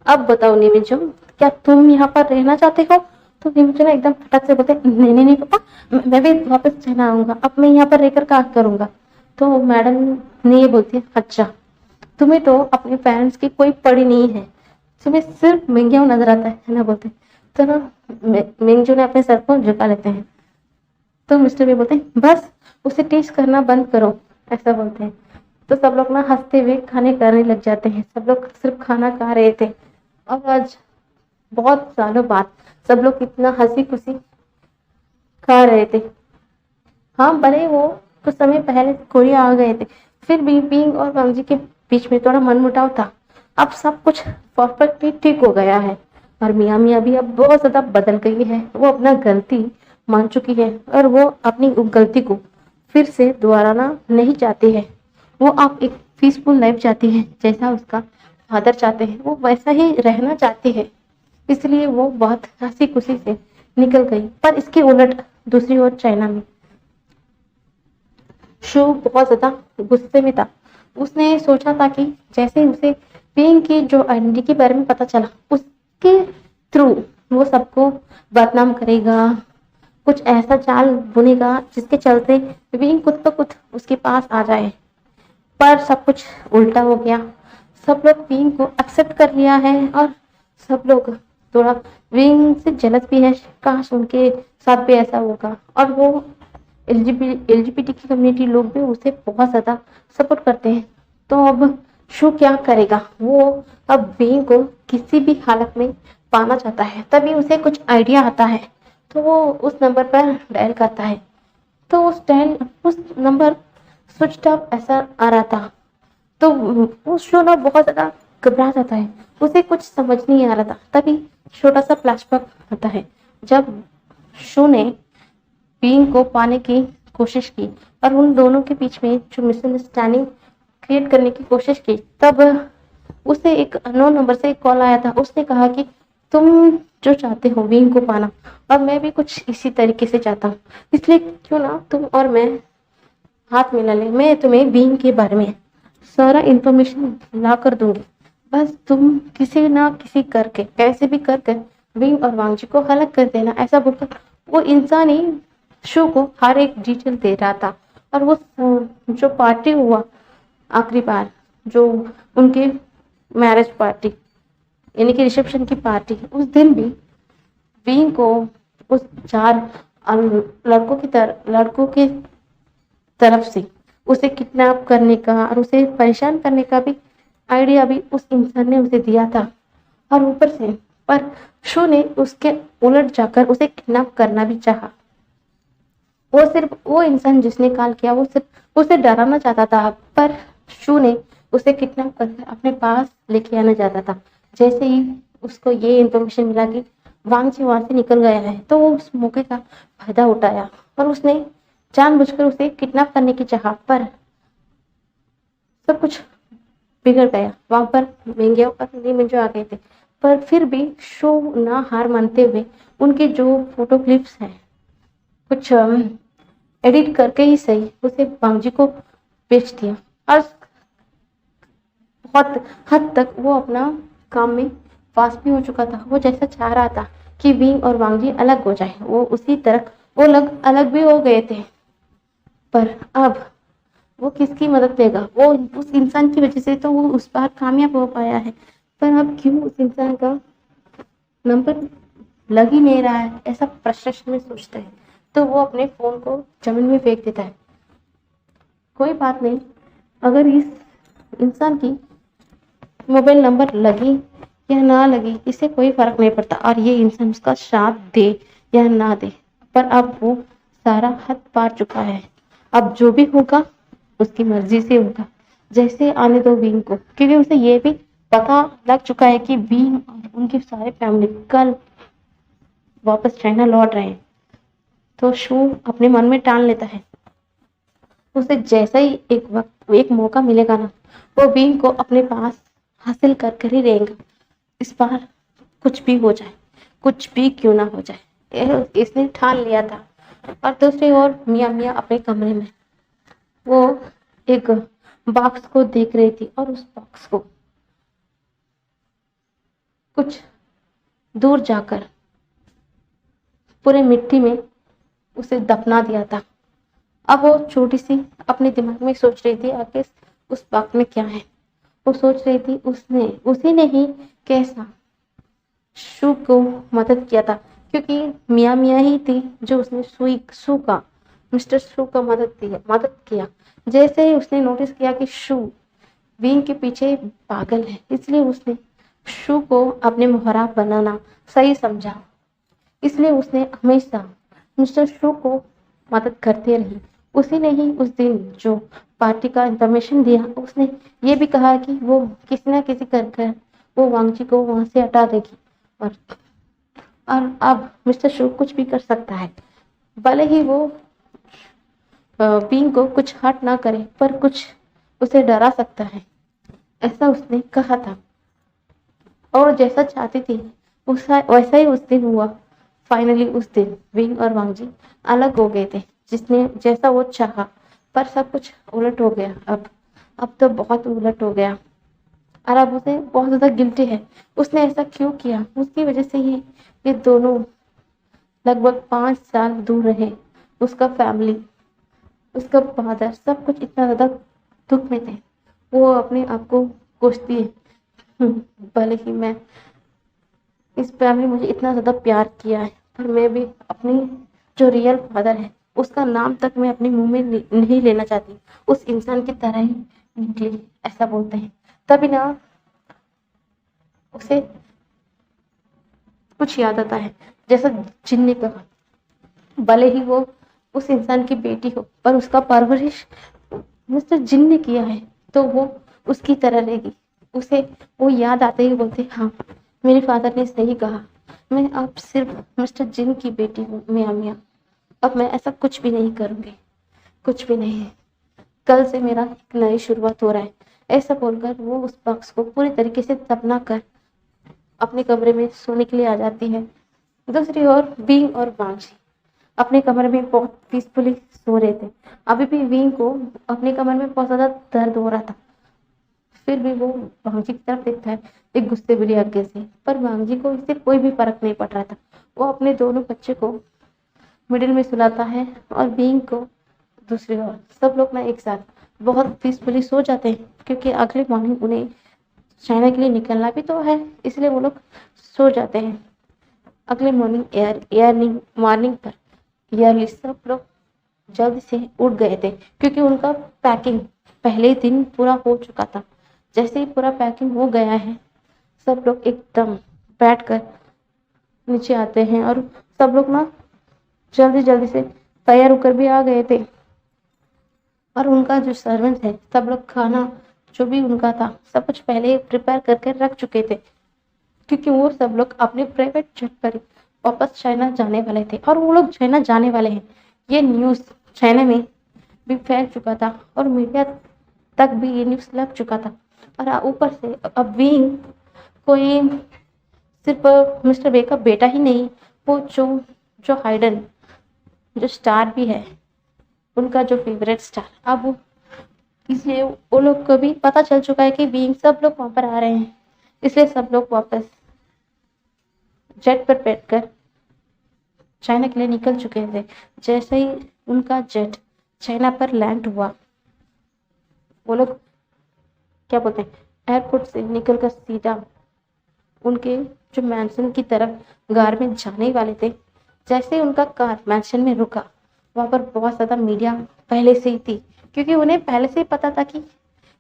S1: अब बताओ निमिजो, क्या तुम यहाँ पर रहना चाहते हो? तो निमिजो ना एकदम फटक से बोलते नहीं नहीं नहीं पापा, मैं भी वापस चला आऊंगा, अब मैं यहाँ पर रहकर क्या करूंगा। तो मैडम ने ये बोलती है अच्छा, तुम्हें तो अपने पेरेंट्स की कोई पड़ी नहीं है, तुम्हें सिर्फ मिंगिया नजर आता है ना, बोलते तो ना मिंगजू ने अपने सर को झुका लेते हैं। तो मिस्टर भी बोलते हैं बस उसे टीच करना बंद करो, ऐसा बोलते हैं। तो सब लोग ना हंसते हुए खाने करने लग जाते हैं। सब लोग सिर्फ खाना खा रहे थे और आज बहुत सालों बाद सब लोग इतना हंसी खुशी खा रहे थे। हाँ भले वो कुछ समय पहले कोरिया आ गए थे, फिर भी पिंग और वांग जी के बीच में थोड़ा मनमुटाव था। अब सब कुछ परफेक्टली ठीक हो गया है और मियाँ मियाँ भी अब बहुत ज्यादा बदल गई है। वो अपना गलती मान चुकी है और वो अपनी गलती को फिर से दोबारा ना नहीं चाहती है। वो अब एक पीसफुल लाइफ चाहती है, जैसा उसका फादर चाहते हैं वो वैसा ही रहना चाहती है। इसलिए वो बहुत हंसी खुशी से निकल गई। पर इसके उलट दूसरी ओर चाइना में शो बहुत ज्यादा गुस्से में था। उसने सोचा था कि जैसे उसे पिंग की जो आइडेंटिटी के बारे में पता चला, उसके थ्रू वो सबको बदनाम करेगा, कुछ ऐसा चाल बुनेगा जिसके चलते विंग खुद ब खुद उसके पास आ जाए। पर सब कुछ उल्टा हो गया। सब लोग विंग को एक्सेप्ट कर लिया है और सब लोग थोड़ा विंग से जलस भी है, काश उनके साथ भी ऐसा होगा। और वो एलजीबीटी की कम्युनिटी लोग भी उसे बहुत ज्यादा सपोर्ट करते हैं। तो अब शो क्या करेगा? वो अब विंग को किसी भी हालत में पाना चाहता है। तभी उसे कुछ आइडिया आता है तो वो उस नंबर पर डायल करता है। तो उस नंबर स्विच ऑफ ऐसा आ रहा था। तो उस शो ना बहुत ज्यादा घबरा जाता है, उसे कुछ समझ नहीं आ रहा था। तभी छोटा सा फ्लैशबैक होता है जब शो ने बीइंग को पाने की कोशिश की और उन दोनों के बीच में जो मिसअंडरस्टैंडिंग क्रिएट करने की कोशिश की। तब उसे एक अननोन नंबर से एक कॉल आया था। उसने कहा कि तुम जो चाहते हो बीइंग को पाना, और मैं भी कुछ इसी तरीके से चाहता हूँ, इसलिए क्यों ना तुम और मैं हाथ मिला ले, मैं तुम्हें बीइंग के बारे में सारा इंफॉर्मेशन ला कर दूंगी, बस तुम किसी ना किसी करके कैसे भी करके विंग और वांग जी को अलग कर देना। ऐसा बोलकर वो इंसान ही शो को हर एक डिटेल दे रहा था। और वो जो पार्टी हुआ आखिरी बार, जो उनके मैरिज पार्टी यानी कि रिसेप्शन की पार्टी, उस दिन भी विंग को उस चार लड़कों की तरह लड़कों के तरफ से उसे किडनैप करने का और उसे परेशान करने का भी आइडिया भी उस इंसान ने उसे दिया था। और ऊपर से पर शो ने उसके उलट जाकर उसे किडनैप करना भी चाहा। वो सिर्फ वो इंसान जिसने कॉल किया वो सिर्फ उसे डराना चाहता था, पर शू ने उसे किडनैप कर अपने पास लेके आना चाहता था। जैसे ही उसको ये इन्फॉर्मेशन मिला कि वांगची वहां से निकल गया है, तो वो उस मौके का फायदा उठाया और उसने जानबूझकर उसे किडनैप करने की चाहा, पर सब कुछ बिगड़ गया। वहां पर महंगे और नीमंजो आ गए थे, पर फिर भी शो ना हार मानते हुए उनके जो फोटो क्लिप्स हैं कुछ एडिट करके ही सही उसे वांगजी को बेच दिया। और बहुत हद तक वो अपना काम में पास भी हो चुका था। वो जैसा चाह रहा था कि विंग और वांगजी अलग हो जाए, वो उसी तरह वो अलग भी हो गए थे। पर अब वो किसकी मदद लेगा? वो उस इंसान की वजह से तो वो उस बार कामयाब हो पाया है, पर अब क्यों उस इंसान का नंबर लग ही नहीं रहा है, ऐसा फ्रस्ट्रेशन में सोचता है। तो वो अपने फोन को जमीन में फेंक देता है। कोई बात नहीं, अगर इस इंसान की मोबाइल नंबर लगी या ना लगी इससे कोई फर्क नहीं पड़ता, और ये इंसान उसका साथ दे या ना दे, पर अब वो सारा हद पार चुका है। अब जो भी होगा उसकी मर्जी से होगा, जैसे आने दो विंग को, क्योंकि उसे ये भी पता लग चुका है कि विंग और उनकी सारे फैमिली कल वापस चाइना लौट रहे हैं। तो शू अपने मन में ठान लेता है उसे जैसा ही एक मौका मिलेगा ना, वो विंग को अपने पास हासिल कर कर ही रहेगा। इस बार कुछ भी हो जाए, कुछ भी क्यों ना हो जाए, इसने ठान लिया था। और दूसरी ओर मिया मिया अपने कमरे में वो एक बॉक्स को देख रही थी, और उस बॉक्स को कुछ दूर जाकर पूरे मिट्टी में उसे दफना दिया था। अब वो छोटी सी अपने दिमाग में सोच रही थी आखिर उस बॉक्स में क्या है। वो सोच रही थी उसी ने ही कैसा शू को मदद किया था, क्योंकि मिया मिया ही थी जो उसने मिस्टर शू का मदद किया। जैसे ही उसने नोटिस किया कि शू विंग के पीछे पागल है, इसलिए उसने शू को अपने मुहरा बनाना सही समझा। इसलिए उसने हमेशा मिस्टर शू को मदद करते रही। उसी ने ही उस दिन जो पार्टी का इंफॉर्मेशन दिया, उसने ये भी कहा कि वो किसी ना किसी कर वो वांगची को वहां से हटा देगी। और अब मिस्टर शू कुछ भी कर सकता है, भले ही वो बींग को कुछ हर्ट ना करे, पर कुछ उसे डरा सकता है, ऐसा उसने कहा था। और जैसा चाहती थी वैसा ही उस दिन हुआ। फाइनली उस दिन विंग और वांगजी अलग हो गए थे, जिसने जैसा वो चाहा, पर सब कुछ उलट हो गया। अब तो बहुत उलट हो गया, और अब उसे बहुत ज्यादा गिल्टी है। उसने ऐसा क्यों किया? उसकी वजह से ही ये दोनों लगभग 5 साल दूर रहे। उसका फैमिली, उसका फादर, सब कुछ इतना ज्यादा दुख में थे। वो अपने आप को कोसती है, भले ही मैं इस फैमिली मुझे इतना ज्यादा प्यार किया है, पर मैं भी अपनी जो रियल फादर है उसका नाम तक मैं अपने मुंह में नहीं लेना चाहती। उस इंसान की तरह ही निकली, ऐसा बोलते हैं। तभी ना उसे कुछ याद आता है, जैसा जिन ने कहा, भले ही वो उस इंसान की बेटी हो, पर उसका परवरिश मिस्टर जिन ने किया है, तो वो उसकी तरह रहेगी। उसे वो याद आते ही बोलते, हाँ मेरे फादर ने सही कहा, मैं अब सिर्फ मिस्टर जिन की बेटी हूँ मियाँ मियाँ। अब मैं ऐसा कुछ भी नहीं करूँगी, कुछ भी नहीं। कल से मेरा एक नई शुरुआत हो रहा है। ऐसा बोलकर वो उस बॉक्स को पूरी तरीके से दफना कर अपने कमरे में सोने के लिए आ जाती है। दूसरी ओर बींग और वांगजी अपने कमरे में बहुत पीसफुली सो रहे थे। अभी भी विंग को अपने कमरे में बहुत ज्यादा दर्द हो रहा था, फिर भी वो वांगजी की तरफ देखता है एक गुस्से भरी आंखें से, पर वांगजी को इससे कोई भी फर्क नहीं पड़ रहा था। वो अपने दोनों बच्चे को मिडिल में सुलाता है और विंग को दूसरी ओर। सब लोग ना एक साथ बहुत पीसफुली सो जाते हैं, क्योंकि अगले मॉर्निंग उन्हें चाइना के लिए निकलना भी तो है, इसलिए वो लोग सो जाते हैं। अगले मॉर्निंग मॉर्निंग पर ईयरली सब लोग जल्दी से उठ गए थे, क्योंकि उनका पैकिंग पहले ही दिन पूरा हो चुका था। जैसे ही पूरा पैकिंग हो गया है, सब लोग एकदम बैठकर नीचे आते हैं, और सब लोग ना जल्दी जल्दी से तैयार होकर भी आ गए थे। और उनका जो सर्वेंट है, सब लोग खाना जो भी उनका था सब कुछ पहले प्रिपेयर करके रख चुके थे, क्योंकि वो सब लोग अपने प्राइवेट जेट पर वापस चाइना जाने वाले थे। और वो लोग चाइना जाने वाले हैं, ये न्यूज़ चाइना में भी फैल चुका था, और मीडिया तक भी ये न्यूज़ लग चुका था। और ऊपर से अब विंग कोई सिर्फ मिस्टर बे का बेटा ही नहीं, वो जो जो हाइडन जो स्टार भी है, उनका जो फेवरेट स्टार, अब इसलिए वो लोग को भी पता चल चुका है कि बीइंग सब लोग वहां पर आ रहे हैं। इसलिए सब लोग वापस जेट पर बैठकर चाइना के लिए निकल चुके थे। जैसे ही उनका जेट चाइना पर लैंड हुआ, वो लोग क्या बोलते हैं, एयरपोर्ट से निकलकर सीधा उनके जो मैंशन की तरफ कार में जाने वाले थे। जैसे ही उनका कार मैंशन में रुका, वहां पर बहुत ज्यादा मीडिया पहले से ही थी, क्योंकि उन्हें पहले से ही पता था कि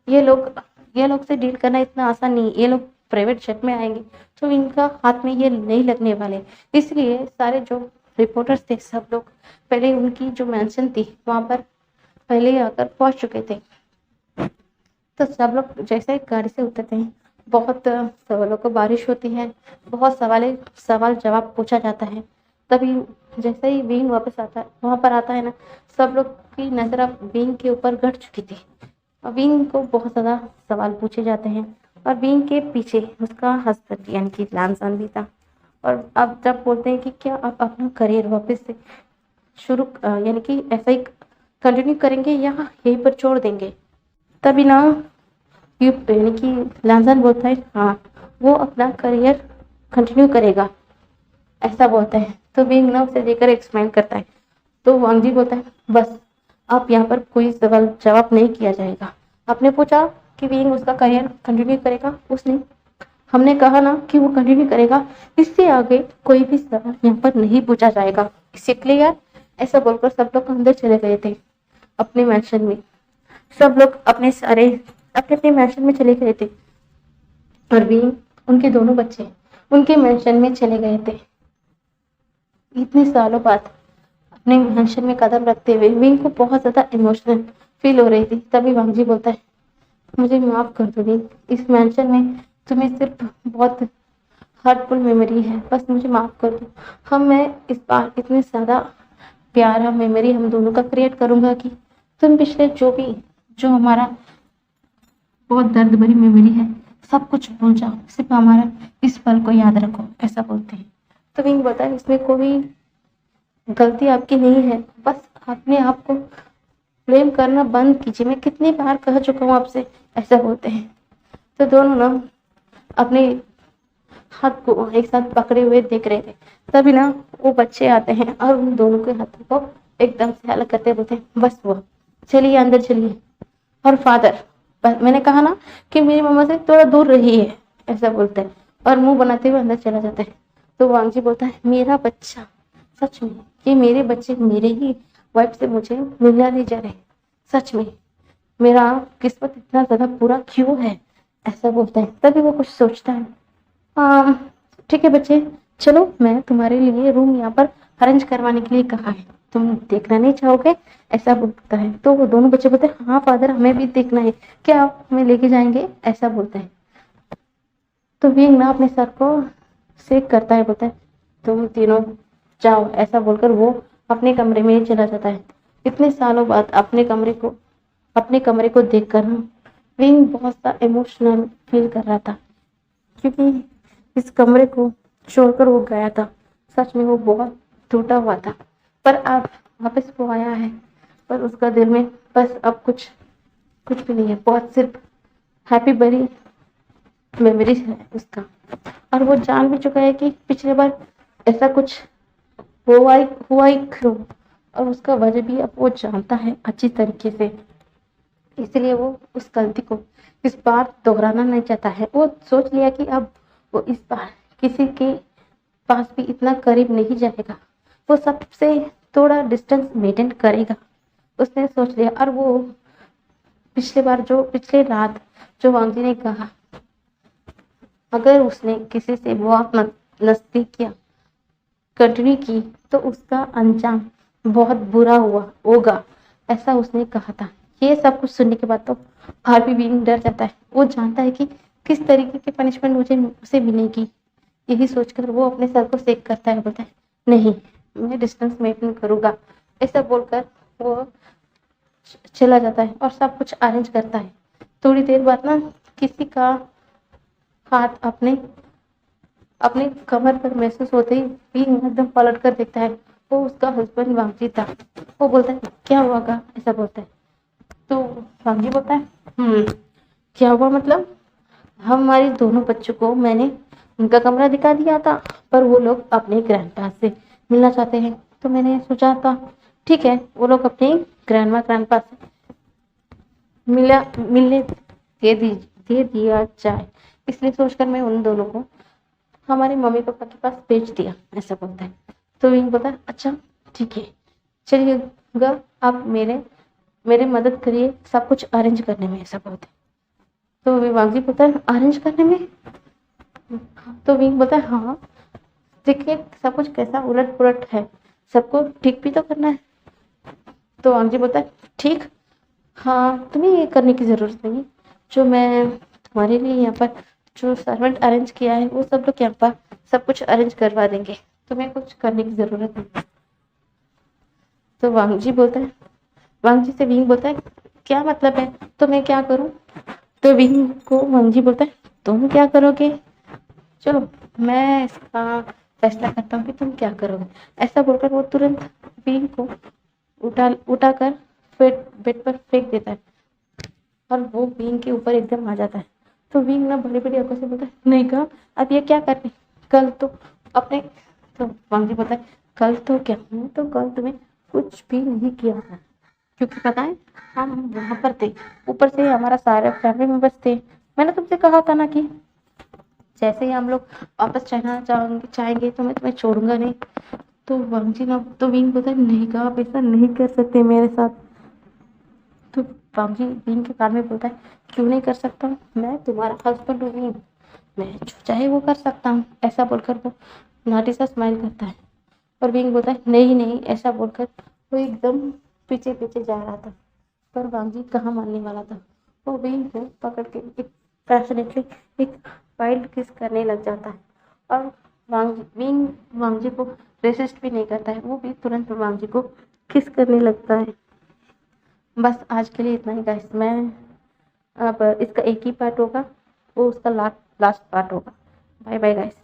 S1: ये लोग से डील करना इतना आसान नहीं, ये लोग प्राइवेट जेट में आएंगे तो इनका हाथ में ये नहीं लगने वाले। इसलिए सारे जो रिपोर्टर्स थे, सब लोग पहले उनकी जो मैंशन थी वहां पर पहले ही आकर पहुंच चुके थे। तो सब लोग जैसे ही गाड़ी से उतरते हैं, बहुत सवालों को बारिश होती है, बहुत सवाल जवाब पूछा जाता है। तभी जैसे ही बीइंग वापस आता है, वहां पर आता है ना, सब लोग की नजर अब बीइंग के ऊपर गड़ चुकी थी। और बीइंग को बहुत ज्यादा सवाल पूछे जाते हैं, और बीइंग के पीछे उसका हस्बैंड यानी कि लैंसन भी था। और अब जब बोलते हैं कि क्या आप अपना करियर वापस से शुरू यानी कि ऐसा ही कंटिन्यू करेंगे या यहीं पर छोड़ देंगे, तभी ना यानी कि लैंसन बोलता है हाँ, वो अपना करियर कंटिन्यू करेगा, ऐसा बोलता है। तो बीइंग ना उसे लेकर एक्सप्लेन करता है। तो वांग जी बोलता है बस अब यहाँ पर कोई सवाल जवाब नहीं किया जाएगा। आपने पूछा कि बीइंग उसका करियर कंटिन्यू करेगा, उसने हमने कहा ना कि वो कंटिन्यू करेगा, इससे आगे कोई भी सवाल यहाँ पर नहीं पूछा जाएगा। इसे क्लियर, ऐसा बोलकर सब लोग अंदर चले गए थे अपने मैंशन में। सब लोग अपने अपने मैंशन में चले गए थे, और भी उनके दोनों बच्चे उनके मैंशन में चले गए थे। इतने सालों बाद अपने मैंशन में कदम रखते हुए विंग को बहुत ज्यादा इमोशनल फील हो रही थी। तभी वांगजी बोलता है मुझे माफ कर दो विंग, इस मैंशन में तुम्हें सिर्फ बहुत हर्टफुल मेमोरी है, बस मुझे माफ कर दो। मैं इस बार इतने ज्यादा प्यारा मेमोरी हम दोनों का क्रिएट करूंगा कि तुम पिछले जो हमारा बहुत दर्द भरी मेमोरी है, सब कुछ भूल जाओ, सिर्फ हमारा इस पल को याद रखो, ऐसा बोलते हैं। तो विंग बता इसमें कोई गलती आपकी नहीं है, बस अपने आप को ब्लेम करना बंद कीजिए, मैं कितनी बार कह चुका हूँ आपसे, ऐसा बोलते हैं। तो दोनों ना अपने हाथ को एक साथ पकड़े हुए देख रहे थे। तभी ना वो बच्चे आते हैं और उन दोनों के हाथों को एकदम से अलग करते बोलते हैं बस वो चलिए अंदर चलिए। और फादर, मैंने कहा ना कि मेरी मम्मा से थोड़ा दूर रही है, ऐसा बोलते हैं और मुंह बनाते हुए अंदर चला जाता है। तो वांगजी बोलता है मेरा बच्चा, सच में ये मेरे बच्चे मेरे ही वाइफ से मुझे मिलना नहीं जा रहे, सच में मेरा किस्मत इतना ज्यादा बुरा क्यों है, ऐसा बोलता है। तभी वो कुछ सोचता है, ठीक है बच्चे, चलो मैं तुम्हारे लिए रूम यहाँ पर अरेंज करवाने के लिए कहा है, तुम देखना नहीं चाहोगे, ऐसा बोलता है। तो वो दोनों बच्चे बोलते हैं हाँ फादर हमें भी देखना है, क्या आप हमें लेके जाएंगे, ऐसा बोलते हैं। तो विंग ना अपने सर को सेक करता है, बोलता है तुम तीनों जाओ, ऐसा बोलकर वो अपने कमरे में चला जाता है। इतने सालों बाद अपने कमरे को देखकर विंग बहुत सा इमोशनल फील कर रहा था, क्योंकि इस कमरे को छोड़कर वो गया था, सच में वो बहुत टूटा हुआ था। पर अब वापस वो आया है, पर उसका दिल में बस अब कुछ भी नहीं है, बहुत सिर्फ हैप्पी बड़ी मेमोरीज है उसका। और वो जान भी चुका है कि पिछले बार ऐसा कुछ हुआ ही क्यों, और उसका वजह भी अब वो जानता है अच्छी तरीके से। इसलिए वो उस गलती को इस बार दोहराना नहीं चाहता है। वो सोच लिया कि अब वो इस बार किसी के पास भी इतना करीब नहीं जाएगा, वो सबसे थोड़ा डिस्टेंस मेंटेन करेगा। उसने सोच लिया। और वो पिछले रात जो वांगजी ने कहा, अगर उसने किसी से बहुत नजदीक कंटिन्यू की तो उसका अंजाम बहुत बुरा हुआ होगा, ऐसा उसने कहा था। ये सब कुछ सुनने के बाद तो हार्वी बीइंग डर जाता है। वो जानता है कि किस तरीके की पनिशमेंट उसे मिलेगी। यही सोचकर वो अपने सर को सेक करता है, बोलता है नहीं, मैं डिस्टेंस मेंटेन करूंगा। ऐसा बोलकर वो चला जाता है और सब कुछ अरेंज करता है। थोड़ी देर बाद ना किसी का हाथ अपने अपने कमर पर महसूस होते ही बीइंग एकदम पलट कर देखता है। वो उसका हस्बैंड वांगजी था। वो बोलता है क्या हुआ का, ऐसा बोलता है। तो वांगजी बोलता है क्या हुआ मतलब, हमारी दोनों बच्चों को मैंने उनका कमरा दिखा दिया था, पर वो लोग अपने ग्रैंडपा से मिलना चाहते हैं, तो मैंने सोचा था ठीक है वो लोग अपने ग्रैंडपा से मिलने दे दिया जाए। इसलिए सोचकर मैं उन दोनों को हमारे मम्मी पापा के पास भेज दिया, ऐसा बोलता है। तो विंग बोलता है अच्छा ठीक है, चलिएगा आप मेरे मेरे मदद करिए सब कुछ अरेंज करने में, ऐसा बोलते हैं। तो विवांगी बोलता है अरेंज करने में। तो विंग बोलता है हाँ, देखिए सब कुछ कैसा उलट पुलट है, सबको ठीक भी तो करना है। तो वांगजी बोलता है ठीक, हाँ तुम्हें ये करने की जरूरत नहीं, जो मैं तुम्हारे लिए यहाँ पर जो सर्वेंट अरेंज किया है वो सब लोग यहाँ पर सब कुछ अरेंज करवा देंगे, तुम्हें कुछ करने की जरूरत नहीं। तो वांगजी बोलता है, वांगजी से विंग बोलता है क्या मतलब है, तो मैं क्या करूं। तो विंग को वांगजी बोलता है तुम क्या करोगे, चलो मैं इसका फैसला करता हूँ कि तुम क्या करोगे। ऐसा बोलकर वो तुरंत विंग को उठाकर बेड पर फेंक देता है और वो विंग के ऊपर एकदम आ जाता है। तो विंग ना बड़ी बड़ी आंखों से बोलता है नहीं कहा अब ये क्या कर रही, कल तो अपने। तो वांगजी बोलता है कल तो क्या, मैं तो कल तुम्हें कुछ भी नहीं किया था, क्योंकि पता है हम वहां पर थे, ऊपर से हमारा सारे फैमिली मेंबर्स थे। मैंने तुमसे कहा था ना कि जैसे ही हम लोग वापस चाहेंगे तो मैं तुम्हें छोड़ूंगा नहीं। तो वांगजी ना तो विंग बोलता है नहीं कहा आप ऐसा नहीं कर सकते मेरे साथ। तो वांगजी विंग के कान में बोलता है क्यों नहीं कर सकता हूँ, मैं तुम्हारा हस्बैंड हूँ विंग, मैं जो चाहे वो कर सकता हूँ। ऐसा बोलकर वो नाटी सा स्माइल करता है और विंग बोलता है नहीं नहीं, ऐसा बोलकर वो एकदम पीछे पीछे जा रहा था। पर वांगजी कहाँ मानने वाला था, वो विंग को पकड़ के एक पैशनेटली एक वाइल्ड किस करने लग जाता है। और विंग वांगजी को रेसिस्ट भी नहीं करता है, वो भी तुरंत वांगजी को किस करने लगता है। बस आज के लिए इतना ही गाइस। मैं अब इसका एक ही पार्ट होगा, वो उसका लास्ट पार्ट होगा। Bye bye guys.